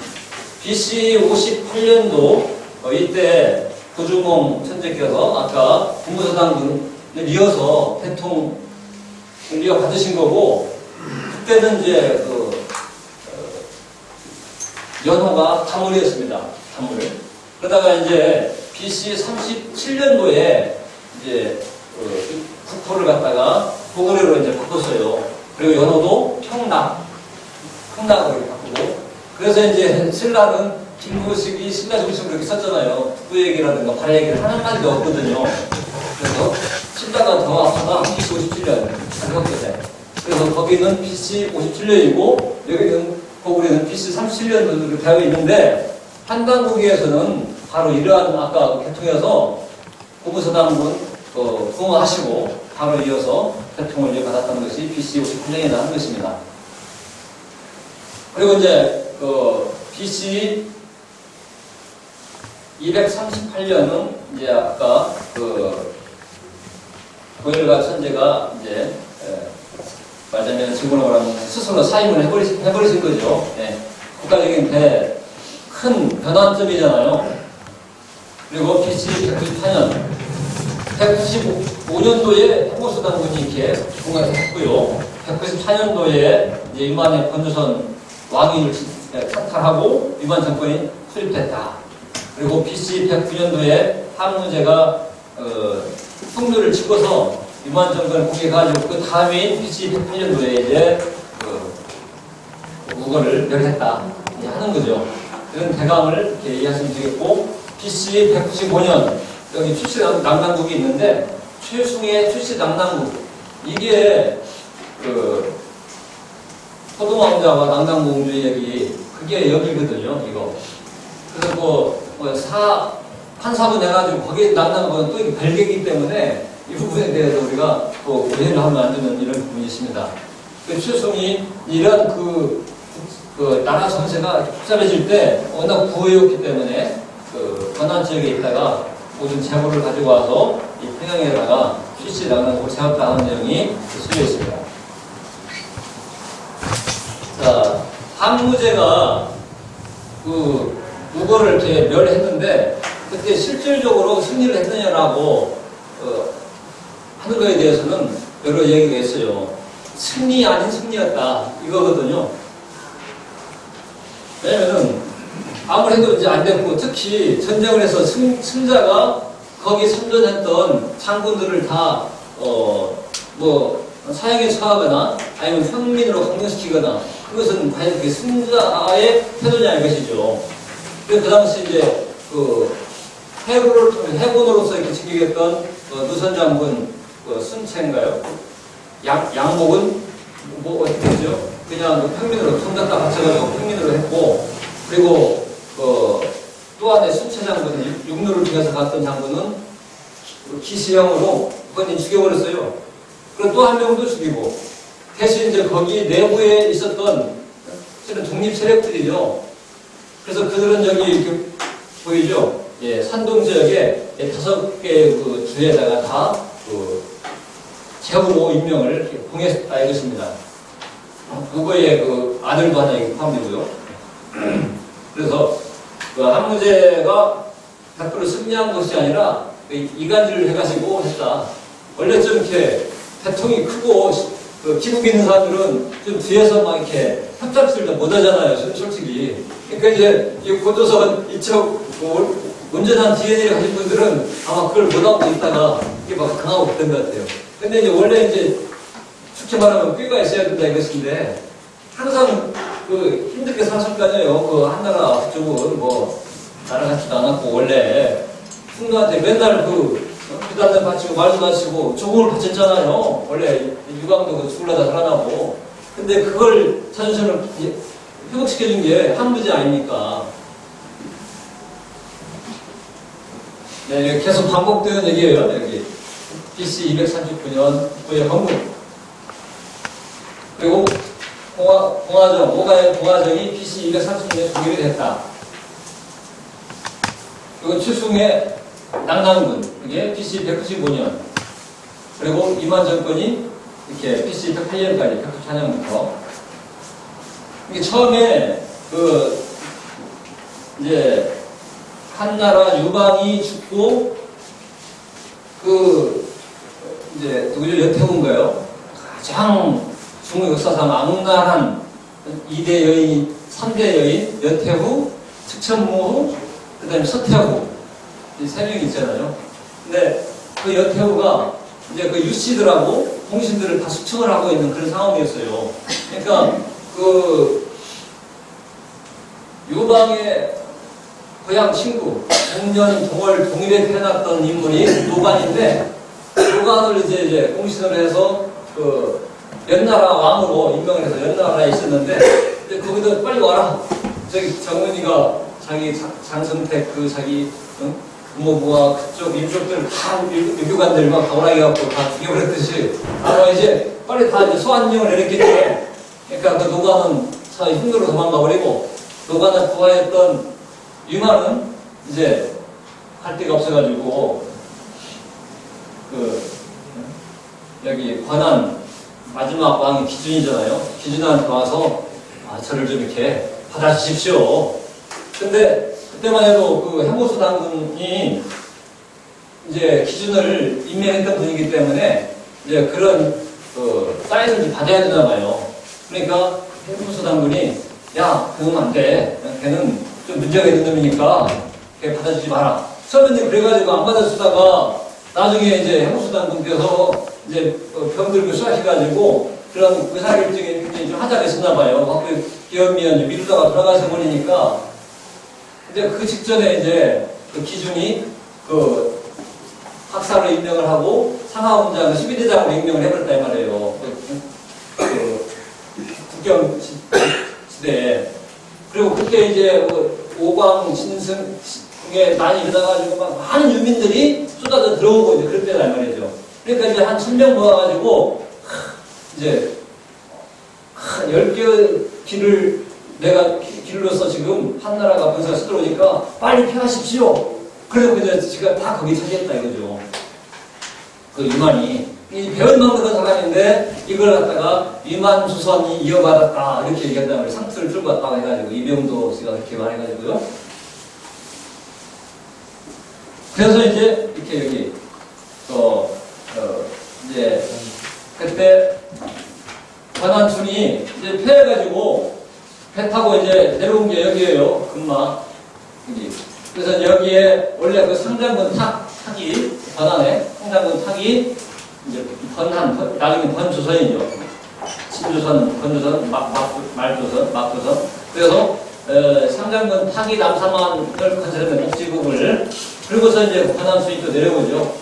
BC 58년도 이때 고주몽 천재께서 아까 국무사당군을 이어서 대통령을 이어받으신 거고 그때는 이제 연호가 다물이었습니다. 다물. 그러다가 이제 BC 37년도에 이제 국호를 갖다가 고구려로 이제 바꿨어요. 그리고 연호도 평락으로 바꾸고. 그래서 이제 신라는 김구식이 신라 정신을 그렇게 썼잖아요. 북부 얘기라든가 발해 얘기를 하나마디도 없거든요. 그래서 신라가 더 앞서다 BC 57년 한국때. 그래서 거기는 BC 57년이고 여기는 고구려는 BC 37년으로 되어 있는데 한강국에서는 바로 이러한 아까 개통해서 고무서당군 부응하시고 바로 이어서 대통령을 이어받았던 것이 BC 58년이나 하는 것입니다. 그리고 이제 BC 238년은 이제 아까 고열과 천재가 이제 말하자면 증권을 하면 스스로 사임을 해버리신 거죠. 예. 국가적인 큰 변환점이잖아요. 그리고 BC 194년, 195년도에 해모수당군이 이렇게 공약했고요. 194년도에 이제 유만의 권조선 왕위를 찬탈하고 유만 정권이 수립됐다. 그리고 BC 109년도에 항무제가 풍류를 찍어서 유만 정권을 공격해가지고 그 다음인 BC 108년도에 이제 무거를 멸했다 하는 거죠. 이런 대강을 이렇게 이해하시면 되겠고, BC 195년 여기 출시 남당국이 있는데 최숭의 출시 남당국, 이게 포도왕자와 남당공주의 얘기, 그게 여기거든요. 이거. 그래서 판사분 해가지고 거기에 남당국은 또 이게 별개이기 때문에 이 부분에 대해서 우리가 또 오해를 하면 안 되는 이런 부분이 있습니다. 최숭이 이런 나라 전세가 복잡해질 때 워낙 부유했기 때문에 권한 지역에 있다가 모든 재물을 가지고 와서 이 평양에다가 출시 남당국을 세웠다 하는 내용이 실려 있습니다. 자, 항무제가 무거를 이렇게 멸했는데 그때 실질적으로 승리를 했느냐라고 하는 거에 대해서는 여러 얘기가 있어요. 승리 아닌 승리였다 이거거든요. 왜냐면은 아무래도 이제 안 됐고, 특히 전쟁을 해서 승자가 거기 선전했던 장군들을 다 사형에 처하거나 아니면 평민으로 강령시키거나, 그것은 과연 그게 승자의 태도냐 이것이죠. 그 당시 이제 해군으로서 이렇게 지키겠던 누선 장군 순채인가요? 양목은 어떻게 되죠? 그냥 평민으로 손잡다 받쳐가지고 평민으로 했고, 그리고 또 하나의 순채 장군은 육로를 통해서 갔던 장군은 기시형으로 그건 죽여버렸어요. 그리고 또 한 명도 죽이고, 대신 이제 거기 내부에 있었던 실은 독립 세력들이죠. 그래서 그들은 여기 이렇게 보이죠? 예, 산동 지역에 5개 주에다가 다 제후로 임명을 이렇게 봉했다 이것입니다. 그거에 아들도 하나 포함되고요. 그래서 항무제가 100% 승리한 것이 아니라 이간질을 해가지고 했다. 원래 좀 이렇게 대통이 크고 기국 있는 사람들은 좀 뒤에서 막 이렇게 협잡술도 못 하잖아요, 솔직히. 그러니까 이제 이 고조선 이쪽 온전한 DNA를 가진 분들은 아마 그걸 못하고 있다가 이게 막 강하고 그런 것 같아요. 근데 이제 원래 이제 쉽게 말하면 꾀가 있어야 된다 이것인데, 항상 힘들게 사실 거 아니에요. 한나라 그쪽은 나라 같지도 않았고, 원래 풍노한테 맨날 부담도 바치고 말도 바치고 조공을 바쳤잖아요. 원래 유광도 죽을라다 살아나고. 근데 그걸 자존심을 회복시켜준 게 항무제 아닙니까? 네, 계속 반복되는 얘기예요. 여기 BC 239년 국부의 건국. 그리고 공화정이 BC 230년에 독일이 됐다. 그리고 추승의 남당군, 이게 BC 195년. 그리고 이만 정권이 이렇게 BC 108년까지, 194년부터. 이게 처음에 이제 한나라 유방이 죽고 이제 누구죠? 여태후인가요? 가장 중국 역사상 악랄한 2대 여인, 3대 여인, 여태후, 측천무후, 그 다음에 서태후, 이 3명이 있잖아요. 근데 그 여태후가 이제 유씨들하고 공신들을 다 숙청을 하고 있는 그런 상황이었어요. 그러니까 유방의 고향 친구, 동년, 동월, 동일에 태어났던 인물이 노관인데, 노관을 이제 공신을 해서 연나라 왕으로 임명을 해서 연나라에 있었는데, 거기도 빨리 와라. 저기 정은이가 자기 장선택 자기 부모부와 그쪽 민족들 다 유교관들만 가오라기 갖고 다 죽여버렸듯이 아마 이제 빨리 다 이제 소환령을 내렸겠죠. 그러니까 그 노관은 차 힘들어 도망가버리고 노관을 구하였던 유만은 이제 할 데가 없어가지고 그 여기 관한 마지막 왕이 기준이잖아요. 기준한테 와서 저를 좀 이렇게 받아주십시오. 근데 그때만 해도 그 행보수 당군이 이제 기준을 임명했던 분이기 때문에 이제 그런 사인을 받아야 되나 봐요. 그러니까 행보수 당군이 야, 그건 안 돼. 걔는 좀 문제가 있는 놈이니까 걔 받아주지 마라. 처음에는 그래가지고 안 받아주다가 나중에 이제 행보수 당군께서 이제 병들고 수하셔가지고 그런 의사결정이 굉장히 좀 하자가 있었나 봐요. 기업미연 미루다가 돌아가셔 버리니까 이제 그 직전에 이제 그 기준이 그 학사로 임명을 하고 상하원장을 12대장으로 임명을 해버렸다 이 말이에요. 그 국경 시대에. 그리고 그때 이제 오광 진승에 많이 일어나가지고 막 많은 유민들이 쏟아져 들어오고 이제 그랬다 이 말이죠. 그러니까 이제 한 1000명 모아가지고 이제 10개 길을 내가 길로서 지금 한나라가 군사가 서들어오니까 빨리 피하십시오. 그래서 이제 지가 다 거기 차지했다 이거죠. 그 유만이 이 배은망덕한 사람인데 이걸 갖다가 유만수선이 이어받았다 이렇게 얘기한다고 말이에요. 상투를 들고 왔다고 해가지고 이병도 씨가 그렇게 말해가지고요. 그래서 이제 이렇게 여기 이제 그때 관한춘이 이제 패해가지고 배 타고 이제 내려온 게 여기에요. 금마. 여기. 그래서 여기에 원래 그 상장군 탁이, 관한에 상장군 탁이 이제 나중에 번조선이죠. 신조선, 번조선, 말조선, 막조선. 그래서 상장군 탁이 남사만을 건설하는 목지국을 그리고서 이제 관한춘이 또 내려오죠.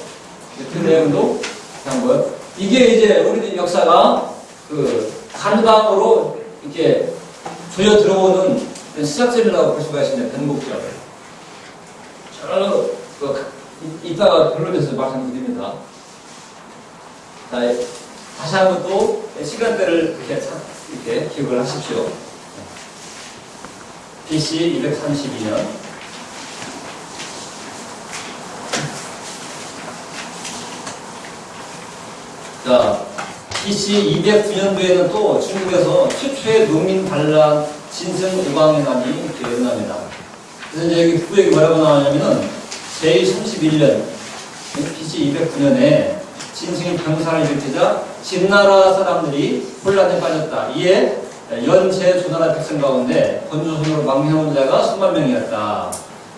그 내용도 한번. 이게 이제 우리 역사가 그 간강으로 이렇게 조여 들어오는 시작점이라고 볼 수가 있습니다. 변곡점. 이따가 결론에서 말씀드립니다. 자, 다시 한번 또 시간대를 이렇게 기억을 하십시오. BC 232년. 자, BC 209년도에는 또 중국에서 최초의 농민 반란 진승 우광회난이 이렇게 일어납니다. 그래서 이제 여기 구역이 뭐라고 나오냐면은 제31년 BC 209년에 진승이 병사를 일으키자 진나라 사람들이 혼란에 빠졌다. 이에 연제 조나라 백성 가운데 권조선으로 망명한 자가 수만 명이었다.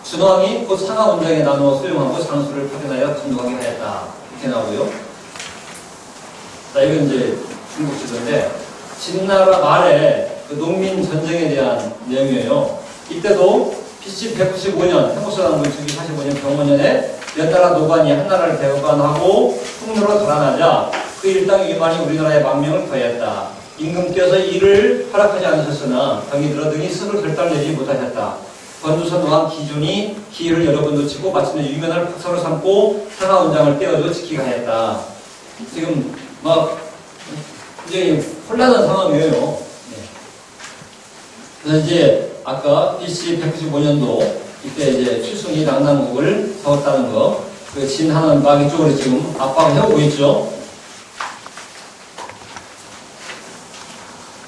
준왕이 곧 상하 원장에 나누어 수용하고 장수를 파견하여 건너가게 하였다. 이렇게 나오고요. 자, 이건 이제 중국 지도인데, 진나라 말에 그 농민 전쟁에 대한 내용이에요. 이때도 BC 195년, 행복사당군 주기 45년 병원년에 연달아 노관이 한나라를 대관하고 풍로로 달아나자 그 일당의 유만이 우리나라의 망명을 더했다. 임금께서 이를 허락하지 않으셨으나 병이 들어 등이 스스로 결단을 내지 못하셨다. 권조선 왕 기준이 기회를 여러 번 놓치고 마침내 유면을 박사로 삼고 상하원장을 떼어줘 지키게 하였다. 지금 막 굉장히 혼란한 상황이에요. 네. 그래서 이제 아까 BC 195년도 이때 이제 출승이 낙남국을 세웠다는 거, 그 진하는 막 이쪽으로 지금 압박을 해오고 있죠.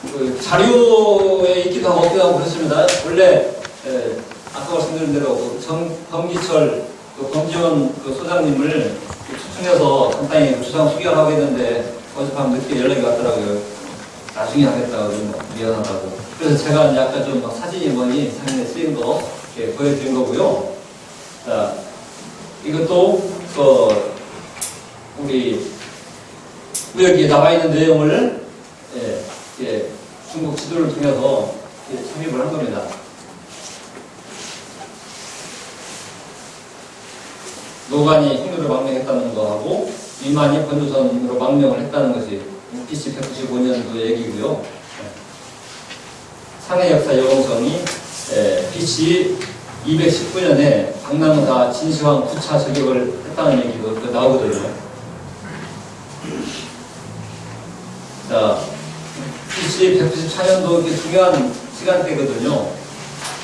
그 자료에 있기도 하고 없기도 하고 그렇습니다. 원래 아까 말씀드린 대로 그 범기철 그 범지원 그 소장님을 추천해서 간단히 주상 수결하고 했는데 어젯밤 늦게 연락이 왔더라고요. 나중에 하겠다고 좀 미안하다고. 그래서 제가 이제 아까 좀 사진이 뭐니 상인에 쓰인 거 이렇게 보여드린 거고요. 자, 이것도 우리 여기 나와 있는 내용을 중국 지도를 통해서 삽입을 한 겁니다. 노관이 힘으로 망명했다는 거하고 위만이 권조선으로 망명을 했다는 것이 BC 195년도 얘기고요. 상해 역사 여공성이 BC 219년에 강남사 진시황 9차 저격을 했다는 얘기가 나오거든요. 자, BC 194년도 이게 중요한 시간대거든요.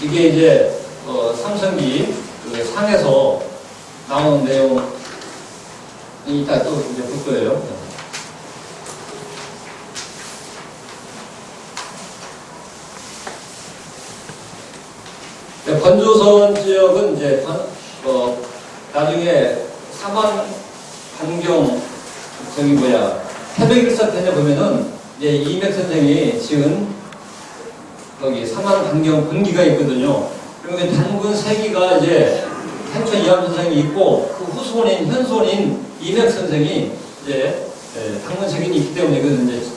이게 이제 삼성기 그 상에서 나오는 내용이 이따 또 이제 볼 거예요. 건조선 지역은 이제 나중에 사만 반경 저기 태백일사편에 보면은 이제 이맥 선생이 지은 거기 사만 반경 분기가 있거든요. 그러면 단군 세기가 이제 행천 이암 선생이 있고 그 후손인 현손인 이맥 선생이 이제 단군 세기이 있기 때문에 이것은 이제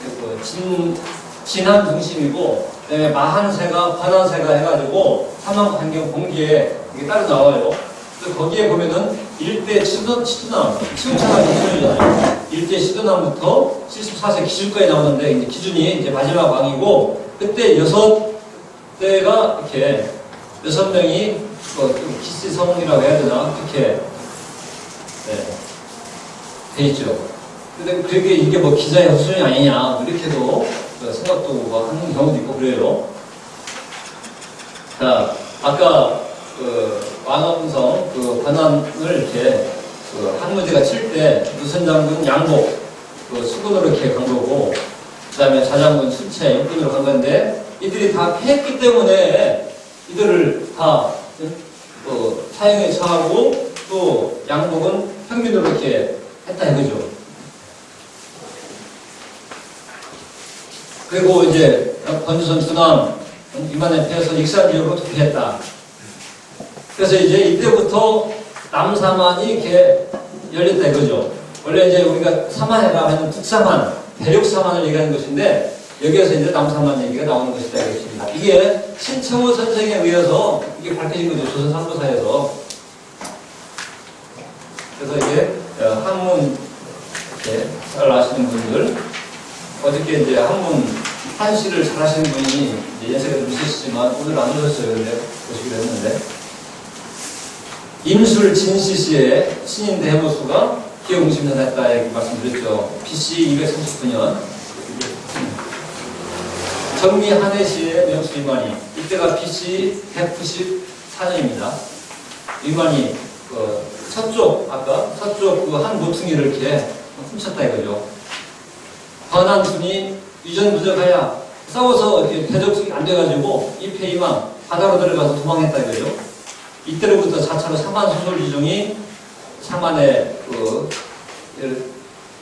진한 중심이고 그다음에 마한세가 관한세가 해가지고 사만 반경 공기에 이게 따로 나와요. 그래서 거기에 보면은 일대 시도남, 시운차가 기준이잖아요. 일대 시도남부터 74세 기준까지 나오는데 이제 기준이 이제 마지막 왕이고 그때 6대가 이렇게 6명이 기시성이라고 해야 되나 그렇게 돼 있죠. 근데 그게 이게 뭐 기자의 헛소리 아니냐 이렇게도 생각도 하는 경우도 있고 그래요. 자, 아까 왕엄성 관한을 이렇게 한무제가 칠 때 유선 장군 양복 수군으로 이렇게 간 거고 그 다음에 자장군 수채 육군으로 간 건데 이들이 다 패했기 때문에 이들을 다 사형에 처하고 또 양복은 평균으로 이렇게 했다 이거죠. 그리고 이제 건조선 두남 이만에 패해서 익산지역으로 투표했다. 그래서 이제 이때부터 남사만이 이렇게 열렸다 이거죠. 원래 이제 우리가 사만해라 하면 북사만, 대륙사만을 얘기하는 것인데 여기에서 이제 남사만 얘기가 나오는 것이다 이것입니다. 이게 신청호 선생에 의해서 이게 밝혀진 거죠. 조선 삼부사에서. 그래서 이게 한문 이렇게 잘 아시는 분들 어저께 이제 한시를 잘 하시는 분이 연세가 좀 있으시지만 오늘 안 오셨어요. 근데 보시기로 했는데 임술 진시시의 신인대 해모수가 기억응심전했다 이렇게 말씀드렸죠. BC 239년 정미 한해시의 명수 위만이 이때가 BC 194년입니다. 위만이 서쪽 그 한 모퉁이를 이렇게 훔쳤다 이거죠. 관한군이 유전부적하여 싸워서 이렇게 대적이 안 돼가지고 이패이망 바다로 들어가서 도망했다 이거죠. 이때로부터 4차로 사만 소설지중이 사만의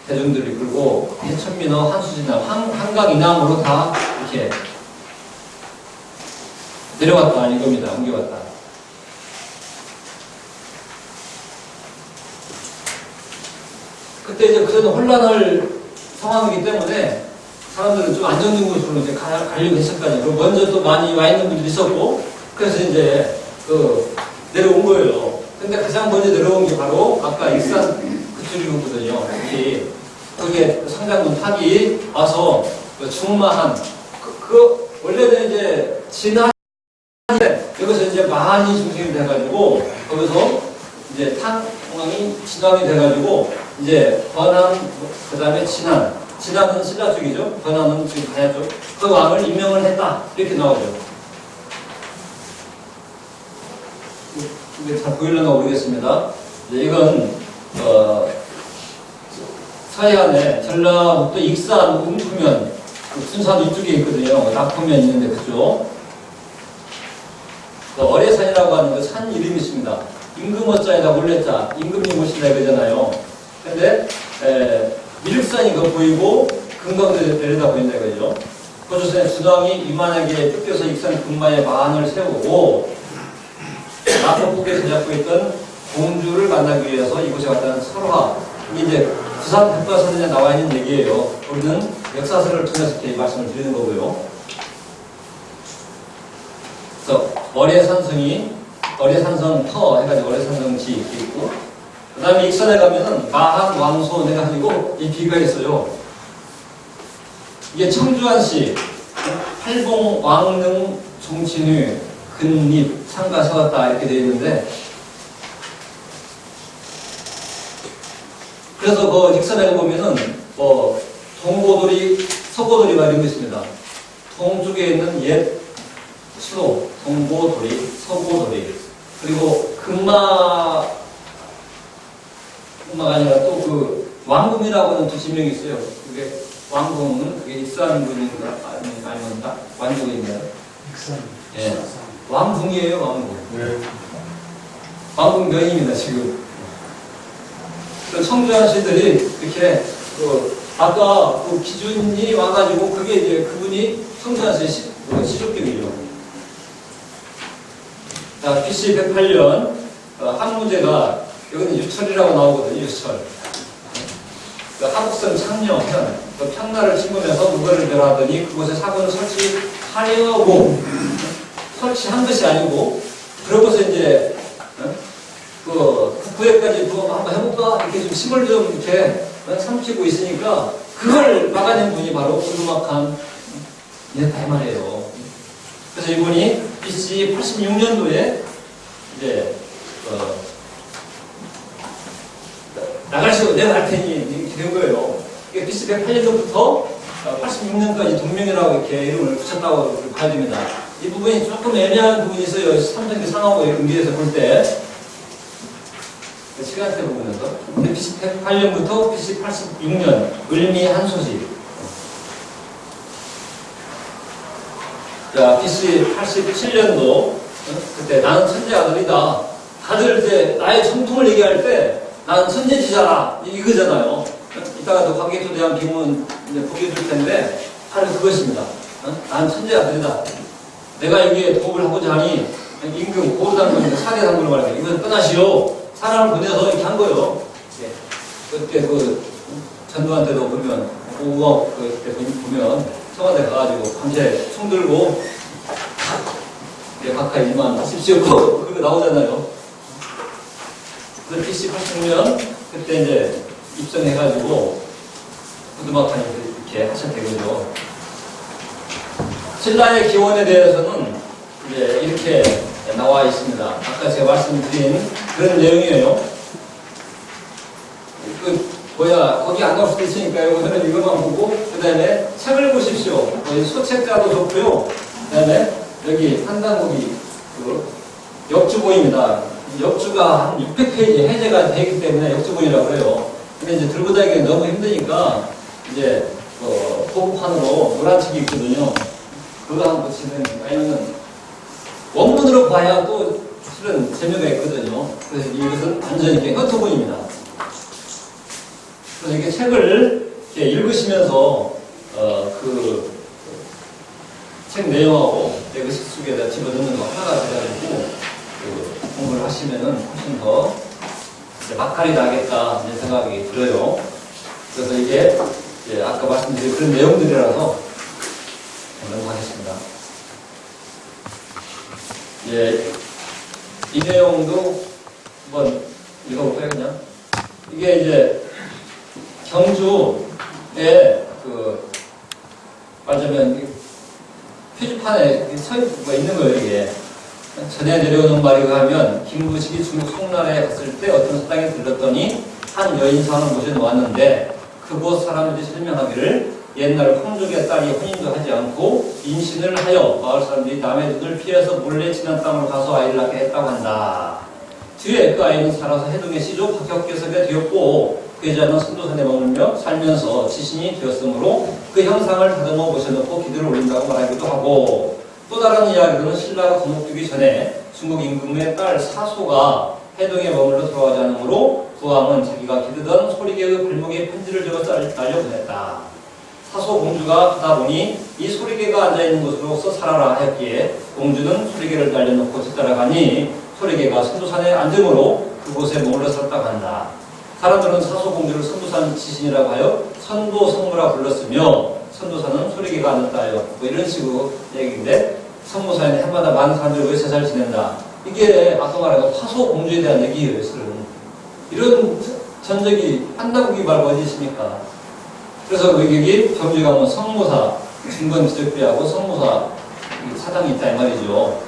대중들이 이끌고 해천민어, 한수진남, 한강 이남으로 다 이렇게 내려왔다 이겁니다. 옮겨왔다. 그때 이제 그런 혼란을 상황이기 때문에 사람들은 좀 안정된 곳으로 이제 가려고 했었거든요. 그리고 먼저 또 많이 와 있는 분들이 있었고, 그래서 이제 내려온 거예요. 근데 가장 먼저 내려온 게 바로 아까 익산 그쪽이거든요. 거기에 상장군 탑이 와서 중마한 원래는 이제 진한 여기서 이제 마한이 중심이 돼가지고 거기서 이제 탕왕이 진왕이 돼가지고 이제 권한 그다음에 진한은 신라 쪽이죠. 권한은 지금 가야 쪽. 그 왕을 임명을 했다 이렇게 나오죠. 이게 잘 보이려나 모르겠습니다. 이건 서해안에 전라북도 익산, 웅주면, 군산 이쪽에 있거든요. 낙포면 있는데 그죠? 어뢰산이라고 하는 그 산 이름이 있습니다. 임금어자에다 올레자, 임금님 오신다 이거잖아요. 근데 밀산이 그 보이고 금강도 내려다 보인다 이거죠. 고조선의 준왕이 이만하게 뜯겨서 익산 군마에 만을 세우고 낙포국에서 잡고 있던 공주를 만나기 위해서 이곳에 왔다는 설화. 이게 이제 부산 백과사전에 나와 있는 얘기예요. 우리는 역사서를 통해서 이렇게 말씀을 드리는 거고요. 그래서 어뢰산성 터 해가지고 어뢰산성지 이렇게 있고, 그 다음에 익산에 가면은 마한 왕소 해가지고 이 비가 있어요. 이게 청주한시 팔봉 왕릉 종친의 근립, 상가 세웠다 이렇게 되어 있는데, 그래서 그 직선에 보면은 동고돌이, 서고돌이 막 이런 거 있습니다. 동쪽에 있는 옛 수도, 동고돌이, 서고돌이. 그리고 금마가 아니라 또 그 왕궁이라고 하는 두 지명이 있어요. 그게 왕궁은 그게 익산군인가 아니면 완주군인가요? 익산. 예. 왕궁이에요, 왕궁. 네. 왕궁 명입니다, 지금. 그 청주한 씨들이 이렇게 아까 그 기준이 와가지고 그게 이제 그분이 청주한 씨 시족격이죠. 자, BC 108년 한 문제가 여기는 유철이라고 나오거든요. 유철. 그 하북선 창녕현 그 평나를 침범해서 무거를 멸하더니 그곳에 사군을 설치하려고 설치한 것이 아니고 그러고서 이제 그 구획까지 한번 해볼까 이렇게 좀 힘을 좀 이렇게 삼키고 있으니까 그걸 막아낸 분이 바로 구두막한 이랬다 이 말이에요. 그래서 이분이 BC 86년도에 이제 나갈 수 내가 할 테니 이렇게 된 거예요. 이게 BC 108년도부터 86년까지 동명이라고 이렇게 이름을 붙였다고 봐야 됩니다. 이 부분이 조금 애매한 부분이 있어요. 삼성기 상하고 연기해서 볼 때. 시간대 부분에서. 근데 BC 108년부터 BC 86년, 을미 한 소식. 자, BC 87년도, 그때 나는 천재 아들이다. 다들 이제 나의 전통을 얘기할 때, 나는 천재지잖아. 이거잖아요. 이따가 또 관객에 대한 비문 이제 보게 될 텐데, 바로 그것입니다. 나는 천재 아들이다. 내가 여기에 도움을 하고자 하니, 임금, 고르당군, 사대 당군을 말해요. 이건 떠나시오. 사람을 보내서 이렇게 한 거예요. 예. 그때 그 전두환 때도 보면 오업 그때 보면 청와대 가가지고 밤새 총 들고 예, 가까이 임하십시오. 그거 나오잖아요. 그 BC 86년 그때 이제 입성해가지고 구두막하니 이렇게 하셨대 거죠. 신라의 기원에 대해서는 이제 이렇게 나와 있습니다. 아까 제가 말씀드린 그런 내용이에요. 거기 안 나올 수도 있으니까요. 오늘은 이것만 보고, 그 다음에 책을 보십시오. 소책자도 좋고요. 그 다음에 여기 한단국이 역주본입니다. 역주가 한 600페이지 해제가 되기 때문에 역주본이라고 해요. 근데 이제 들고 다니기 너무 힘드니까, 이제, 포판으로 노란 책이 있거든요. 그거 한번 보시면, 아니면은, 원문으로 봐야 또 실은 재미가 있거든요. 그래서 이것은 완전히 이렇게 흩어본입니다. 그래서 이렇게 책을 이렇게 읽으시면서 그 책 내용하고 그 속에다 집어넣는 거 하나가 돼가지고 공부를 하시면은 훨씬 더 막갈이 나겠다 이런 생각이 들어요. 그래서 이게 아까 말씀드린 그런 내용들이라서 넘어가겠습니다. 예, 이 내용도 한번 읽어볼까요, 그냥? 이게 이제 경주에 말하자면 표지판에 서가 있는 거예요, 이게. 전해 내려오는 말이고 하면 김부식이 중국 송나라에 갔을 때 어떤 사당에 들렀더니 한 여인상을 모셔놓았는데 그곳 사람들이 설명하기를 옛날 황족의 딸이 혼인도 하지 않고 임신을 하여 마을 사람들이 남의 눈을 피해서 몰래 지난 땅으로 가서 아이를 낳게 했다고 한다. 뒤에 그 아이는 살아서 해동의 시조 박혁계석에 되었고 그 여자는 선도산에 머물며 살면서 지신이 되었으므로 그 형상을 다듬어 모셔놓고 기도를 올린다고 말하기도 하고 또 다른 이야기로는 신라가 건너뛰기 전에 중국 임금의 딸 사소가 해동에 머물러 들어가지 않으므로 부왕은 자기가 기르던 소리개의 발목에 편지를 적어 날려보냈다. 사소 공주가 가다 보니 이 소리개가 앉아있는 곳으로서 살아라 하였기에 공주는 소리개를 날려놓고 뒤따라가니 소리개가 선도산에 앉음으로 그곳에 머물러 살았다고 한다. 사람들은 사소 공주를 선도산 지신이라고 하여 선도성무라 불렀으며 선도산은 소리개가 앉았다 하여 뭐 이런 식으로 얘기인데 성모사에는 해마다 많은 사람들이 왜 세상을 지낸다. 이게 아까 말한 사소 공주에 대한 얘기예요. 이런 전적이 한나국이 말고 어디 있습니까? 그래서 여기 경주에 가면 성모사, 중건 기적비하고 성모사 사당이 있다 이 말이죠.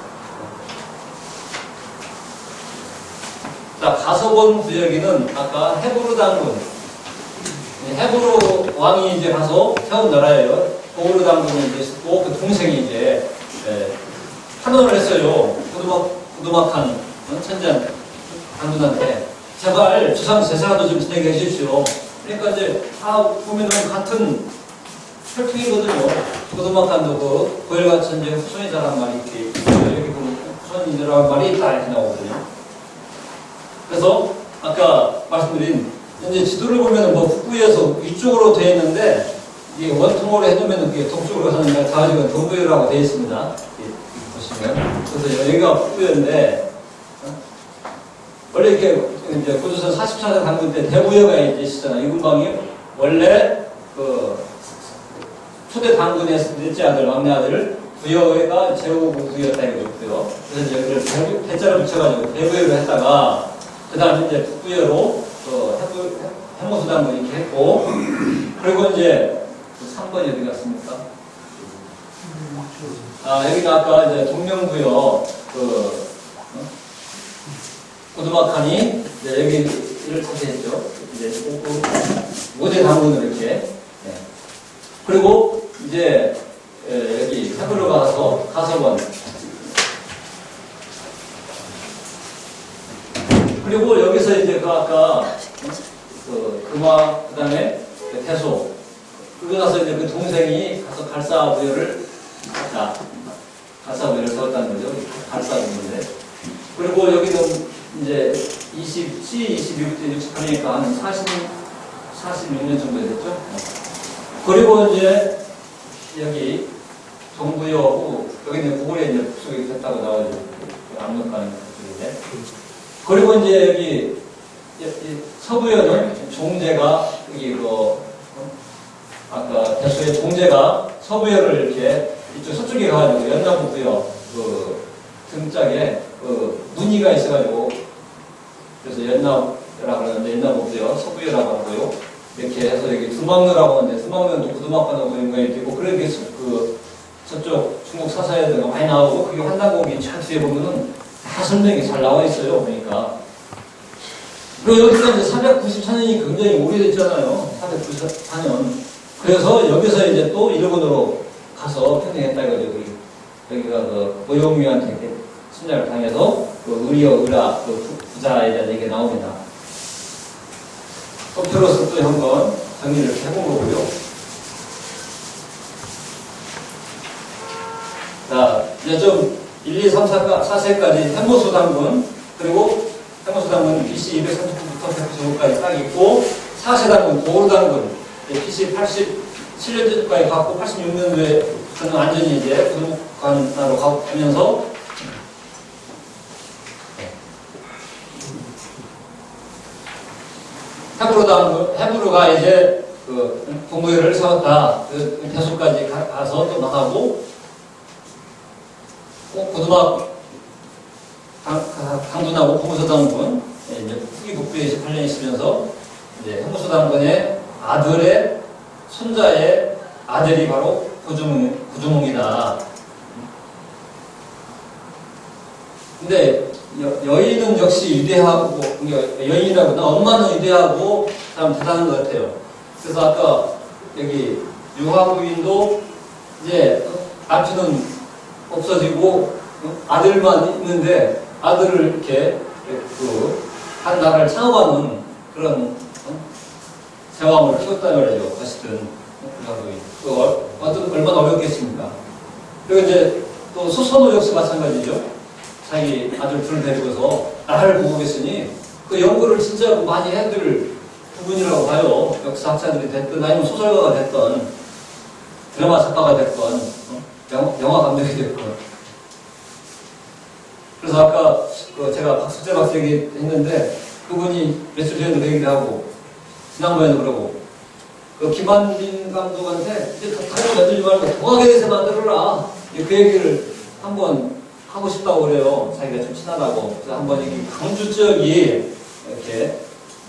자, 가서본 구역에는 아까 헤브루 당군, 헤브루 왕이 이제 가서 세운 나라예요. 고구려 당군이 이제 있었고, 그 동생이 이제 환원을 했어요. 부두막한 천장 당군한테 제발 주상 제사라도 좀 지내게 해주십시오. 그러니까 이제 다 보면은 같은 혈통이거든요. 부두막한도 그 고열같은 이제 후손이다라는 말이 이렇게 여기 보면 후손이라는 말이 있다 이렇게 나오거든요. 그래서 아까 말씀드린 이제 지도를 보면은 뭐 북부에서 위쪽으로 되어 있는데 이게 원통으로 해놓으면 그게 동쪽으로 가는 자지가 동부여라고 되어 있습니다. 보시면 그래서 여기가 북부여인데 원래 이렇게 이제 고조선 44년 당군 때 대부여가 이제 있었잖아요. 이 군방이 원래 그 초대 당군의 넷째 아들, 막내 아들 부여가 제후부였다 이거고요. 그래서 이제 여기를 대자를 붙여가지고 대부여를 했다가 그 다음에 이제 북부여로 해모수 당군 이렇게 했고 그리고 이제 3번이 어디 갔습니까? 여기가 아까 이제 동명부여 고두막한이 이제 여기를 차지했죠. 이제 모대 당군을 이렇게. 네. 그리고 이제 여기 헤브로 가서 가서본. 그리고 여기서 이제 그 아까 금화 그다음에 태소. 그러고 나서 이제 그 동생이 가서 갈사부여를 갈사부여를 세웠다는 거죠. 갈사부여인데. 그리고 여기는 이제 22때 68이니까 한 46년 정도 됐죠. 그리고 이제 여기 동부여고 여기는 고구려 이제 북속이 됐다고 나오죠. 압록 가는 쪽인데. 그리고 이제 여기 서부여는 종제가 여기 아까 대소의 종제가 서부여를 이렇게 이쪽 서쪽에 가가지고 연남북부여 그 등짝에 무늬가 있어가지고 그래서 연남이라고 하는데 연남북부여 서부여라고 하고요. 이렇게 해서 여기 두막루라고 하는데 두막루는 구두막하고 연관이 되고 그렇게 저쪽 중국 사사에다가 많이 나오고 그게 환단곡이 쫙 뒤에 보면은 다 설명이 잘 나와 있어요. 보니까. 그리고 여기가 이제 494년이 굉장히 오래됐잖아요. 494년. 그래서 여기서 이제 또 일본으로 가서 평정했다 이거죠. 여기가 그 고용유한테 이렇게 침략을 당해서 그 의리어 의라 그 부자에 대한 얘기가 나옵니다. 토표로서 또 한번 정리를 해본 거고요. 자, 이제 좀 1, 2, 3, 4세까지 해모수 당군 그리고 해모수 당군 BC 239부터 195까지 딱 있고 4세 당군 고구려 당군 BC 87년도까지 갔고 86년도에 저는 완전히 이제 부두목관으로 가면서 헤브루가 이제 그 동부여를 세웠다. 그 대수까지 가서 또 나가고 고두막 당군하고 고무서 당군 이제 후기 북부에 28년 있으면서 이제 해무서 당군의 아들의 손자의 아들이 바로 고주몽이다. 근데 여인은 역시 위대하고 여인이라고 엄마는 위대하고 참 대단한 것 같아요. 그래서 아까 여기 유화부인도 이제 남편은 없어지고 아들만 있는데 아들을 이렇게 한 나라를 창업하는 그런 제왕을 키웠다는 거죠. 어쨌든 얼마나 어렵겠습니까? 그리고 이제 또 소선호 역시 마찬가지죠. 자기 아들 둘을 데리고서 나라를 구국했으니 그 연구를 진짜 많이 해둘 부분이라고 봐요. 역사학자들이 됐든 아니면 소설가가 됐든 드라마 작가가 됐든 영화 감독이 됐든. 그래서 아까 제가 박수재 박사 얘기했는데 그분이 며칠 전에도 그 얘기를 하고 지난번에도 그러고 그 김한빈 감독한테 이제 다른 만들지 말고 동학에 대해서 만들어라. 그 얘기를 한번 하고 싶다고 그래요. 자기가 좀 친하다고. 그래서 한번 이 강주 지역이 이렇게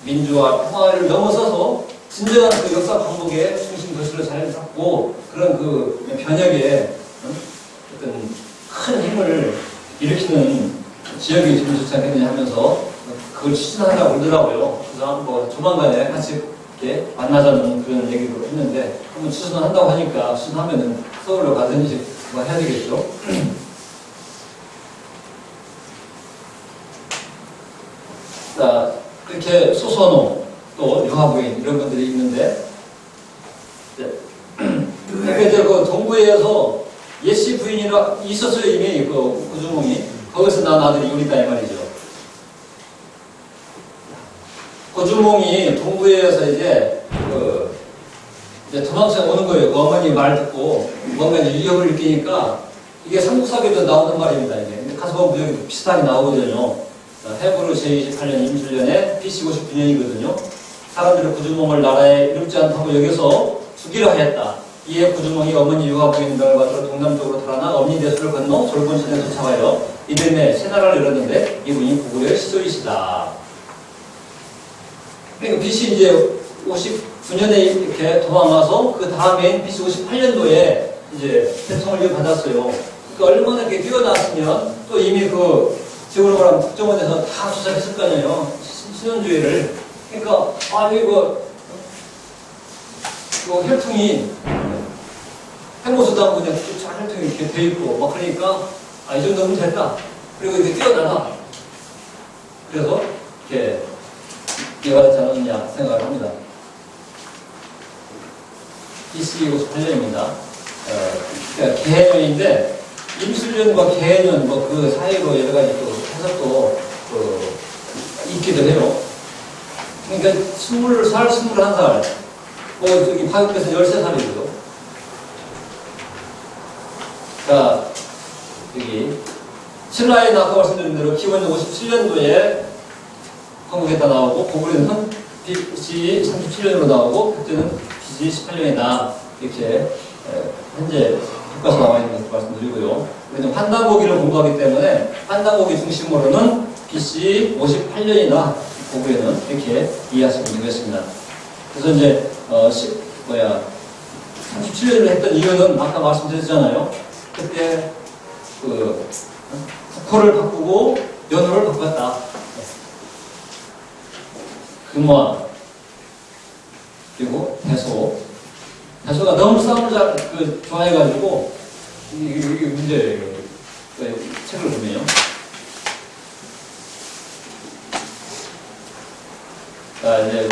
민주화, 평화를 넘어서서 진정한 그 역사 반복의 중심 도시로 자리를 잡고 그런 그 변혁에 어떤 큰 힘을 일으키는 지역이 좀 좋지 않겠느냐 하면서 그 그걸 추진하려고 그러더라고요. 그래서 뭐 조만간에 같이 이렇게 만나자는 그런 얘기도 했는데 한번 추진한다고 하니까 추진하면은 서울로 가든지 뭐 해야 되겠죠. 자, 이렇게 소선호 또 유아부인 이런 분들이 있는데 그러니까 이제 그 동부에서 예씨 부인이라 있었어요. 이미 그 고주몽이 거기서 난 아들이 유리다 이 말이죠. 고주몽이 동부에서 이제 도망쳐 오는 거예요. 그 어머니 말 듣고 뭔가 이제 위협을 느끼니까 이게 삼국사기도 나오는 말입니다. 이게 근데 가서 보면 여기 비슷하게 나오거든요. 해부로 제28년 임술년에 BC 59년이거든요. 사람들이 고주몽을 나라에 이롭지 않다고 여기서 죽이려 하였다. 이에 고주몽이 어머니 유아 부인들을 받들어 동남쪽으로 돌아나 엄니대수를 건너 졸본천에 도착하여 이듬해 새나라를 이뤘는데 이분이 고구려의 시조이시다. 그러니까 BC 이제 59년에 이렇게 도망가서 그 다음에 BC 58년도에 이제 대통을 이어받았어요. 그러니까 얼마나 이렇게 뛰어났으면 또 이미 그 지금으로 말하면 국정원에서 다 수사했을 거 아니에요. 신현주의를. 그러니까 이거 혈통이 해모수당 그냥 혈통이 이렇게 돼 있고 막 그러니까 이 정도면 됐다. 그리고 이렇게 뛰어나가. 그래서 이렇게 이어가지 않았느냐 생각을 합니다. BC 58년입니다. 그러니까 개해년인데 임술년과 개해년 뭐 그 사이로 여러 가지 또 해석도 있기도 해요. 그러니까 20살, 21살, 저기 파격돼서 13살이고요. 자, 여기 신라에는 아까 말씀드린 대로 기원전 57년도에 한국에다 나오고 고구려는 BC 37년으로 나오고 그때는 BC 18년이다. 이렇게 현재 교과서 나와 있는 것을 말씀드리고요. 우리는 환단고기를 공부하기 때문에 환단고기 중심으로는 BC 58년이나 고구려는 이렇게 이해하시면 되겠습니다. 그래서 이제 37년을 했던 이유는 아까 말씀드렸잖아요. 그때 국호를 바꾸고 연호를 바꿨다. 금화 그리고 대소가 너무 싸움을 좋아해가지고 이게 문제예요. 책을 보면요. 자, 이제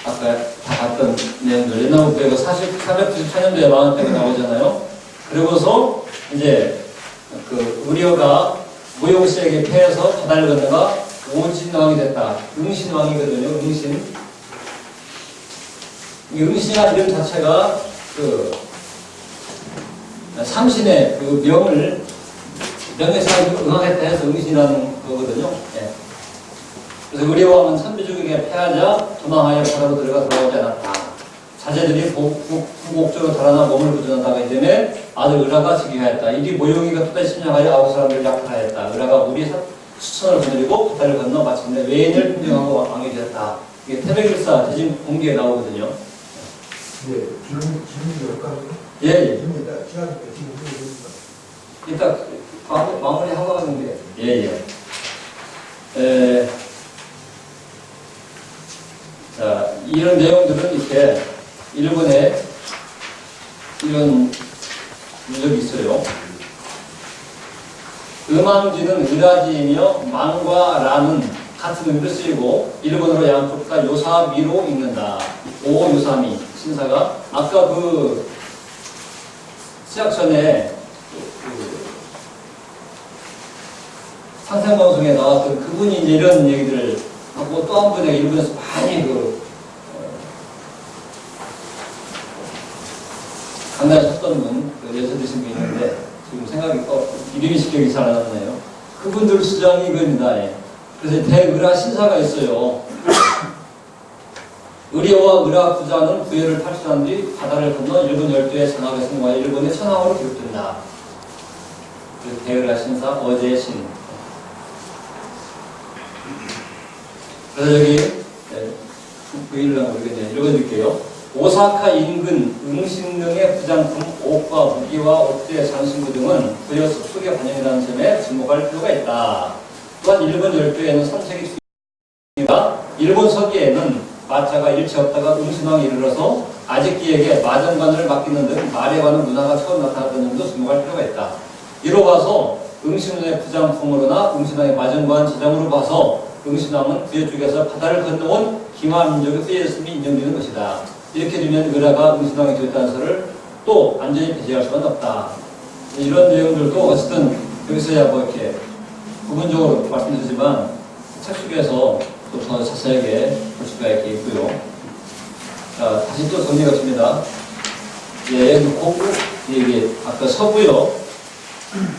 아까 다 봤던 내용들 옛날부터 이거 494년도에 망한다고 나오잖아요. 그리고서 이제 의려가 무용씨에게 패해서 바다를 건너가 오진왕이 됐다. 응신왕이거든요. 응신. 이 응신이라는 이름 자체가 삼신의 명예사에 응하겠다 해서 응신이라는 거거든요. 예. 그래서 의려왕은 선비족에게 패하자 도망하여 바다로 돌아오지 않았다. 자제들이 부곡적으로 달아나 몸을 부전하다가 이제는 아들 의라가 즉위하였다. 이리 모용이가 또다시 침략하여 아홉 사람들을 약탈하였다. 의라가 무리 수천을 거느리고 바다를 건너 마침내 외인을 평정하고 왕이 되었다. 이게 태백일사 대진 공기에 나오거든요. 네, 질문이 될까요? 예. 질문 시간이 지금 일단 마무리하고 하는데 예. 자, 이런 내용들은 이렇게 일본에 이런 문적이 있어요. 음암지는 의라지이며 망과 라는 같은 의미로 쓰이고 일본어로 양쪽 다 요사미로 읽는다. 오 요사미 신사가 아까 시작 전에 상생방송에 나왔던 그분이 이제 이런 얘기들을 하고 또 한 분이 일본에서 많이 강단에 섰던 분, 여쭤드신 분이 있는데 지금 생각이 이름이 기억이 잘 안 나네요. 그분들 주장이 이겁니다. 예. 그래서 대의라 신사가 있어요. 의려와 의라 부자는 부여를 탈출한 뒤 바다를 건너 일본 열도의 장학에 성공하여 일본의 천황으로 기록된다. 그래서 대의라 신사 어제의 신. 그래서 여기 부일랑 모르겠네요. 읽어드릴게요. 오사카 인근 응신릉의 부장품 옷과 무기와 옷대 장신구 등은 부여 숲속의 반영이라는 점에 주목할 필요가 있다. 또한 일본 열도에는 3세기 중이다. 일본 서기에는 마자가 일체 없다가 응신왕에 이르러서 아직기에게 마정관을 맡기는 등 말에 관한 문화가 처음 나타났다는 점도 주목할 필요가 있다. 이로 봐서 응신왕의 부장품으로나 응신왕의 마정관 지장으로 봐서 응신왕은 부여 쪽에서 바다를 건너온 기마민족의 후예였음이 인정되는 것이다. 이렇게 되면 의라가 응신왕이 되었다는 것을 또 완전히 배제할 수는 없다. 이런 내용들도 어쨌든 여기서야 뭐 이렇게 부분적으로 말씀드리지만 책 속에서 또 더 자세하게 볼 수가 이렇게 있고요. 자, 다시 또 정리가 됩니다. 예, 이게 아까 서부요.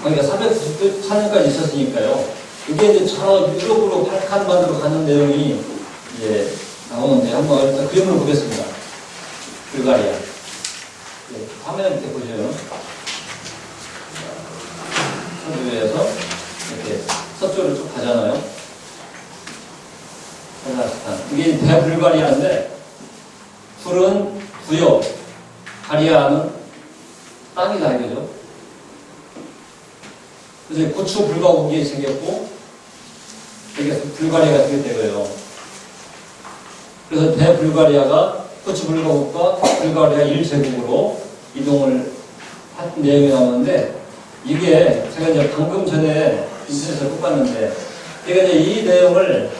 거기가 494년까지 있었으니까요. 이게 이제 저 유럽으로 발칸반도로 가는 내용이 이제 나오는데 한번 일단 그림을 보겠습니다. 불가리아. 예, 화면 이렇게 보시면 서부에서 이렇게 서쪽으로 쭉 가잖아요. 카자흐스탄. 이게 대불가리아인데 불은 부여, 가리아는 땅이다 이거죠. 그래서 고추 불가국이 생겼고 여기서 불가리아가 생겼다 이거예요. 그래서 대불가리아가 고추 불가국과 불가리아 1제국으로 이동을 한 내용이 나오는데 이게 제가 이제 방금 전에 인터넷에서 뽑았는데 제가 이제 이 내용을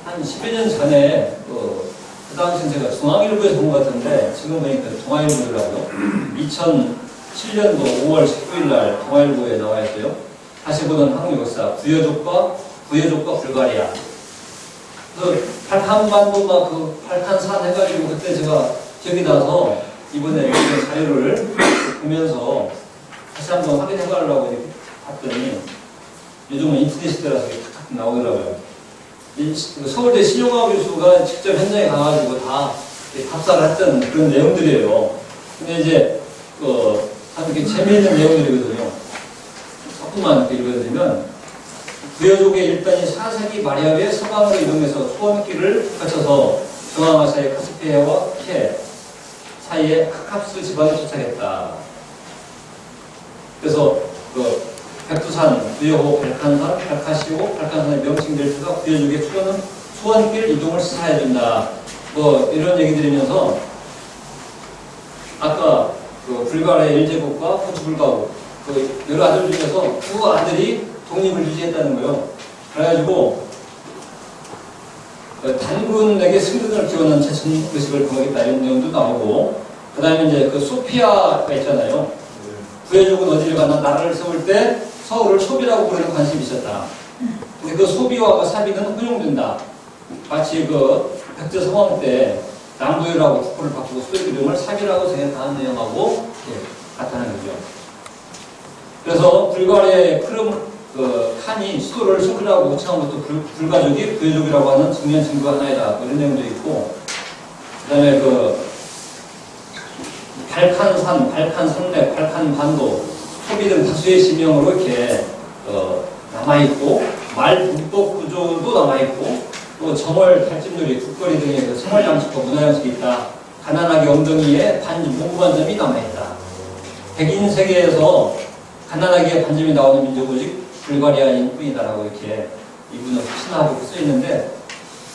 한 10여 년 전에 그 당시 제가 중앙일보에서 본 것 같은데 지금 보니까 중앙일보더라고요. 2007년도 5월 19일 날 중앙일보에 나와 있어요. 다시 보던 한국 역사 부여족과 불가리아. 그 발칸반도 막 그 발칸산 해가지고 그때 제가 기억이 나서 이번에 이 자료를 보면서 다시 한번 확인해보려고 이렇게 봤더니 요즘은 인터넷 시대라서 탁탁 나오더라고요. 서울대 신용학 교수가 직접 현장에 가가지고 다 답사를 했던 그런 내용들이에요. 근데 이제 이렇게 재미있는 내용들이거든요. 조금만 이렇게 읽어드리면 부여족의 일단이 4세기 말야의 서방으로 이동해서 수원길을 거쳐서 중앙아시아의 카스피해와 캐 사이에 카캅스 지방에 도착했다. 그래서 백두산, 부여호, 발칸산, 발카시호, 발칸산의 명칭 델타가 부여족의 추가는 수원길 이동을 시사해준다. 뭐 이런 얘기 드리면서 아까 불가리아 1제국과 고추 불가국 여러 아들 중에서 두 아들이 독립을 유지했다는 거예요. 그래가지고 단군에게 승전을 기원한 제천 의식을 공격했다 이런 내용도 나오고 그 다음에 이제 소피아가 있잖아요. 부여족은 어디를 가나 나라를 세울 때 서울을 소비라고 부르는 관심이 있었다. 근데 그 소비와 사비는 혼용된다. 마치 백제 성왕 때 남부여라고 국호를 바꾸고 수도 이름을 사비라고 생각하는 내용하고 같다는 거죠. 그래서 불가리아의 칸이 수도를 소비라고 호칭한 것도 불가족이 부여족이라고 하는 측면 증거 하나이다. 이런 내용도 있고 그 다음에 발칸산, 발칸산맥, 발칸반도 소비 등 다수의 지명으로 이렇게 남아있고 말 문법 구조도 남아있고 또 정월, 달집놀이, 국거리 등의 생활 양식과 문화 양식이 있다. 가난하게 엉덩이에 무반점이 남아있다. 백인 세계에서 가난하게 반점이 나오는 민족 오직 불가리아인 뿐이다라고 이렇게 이분은 신하고 써있는데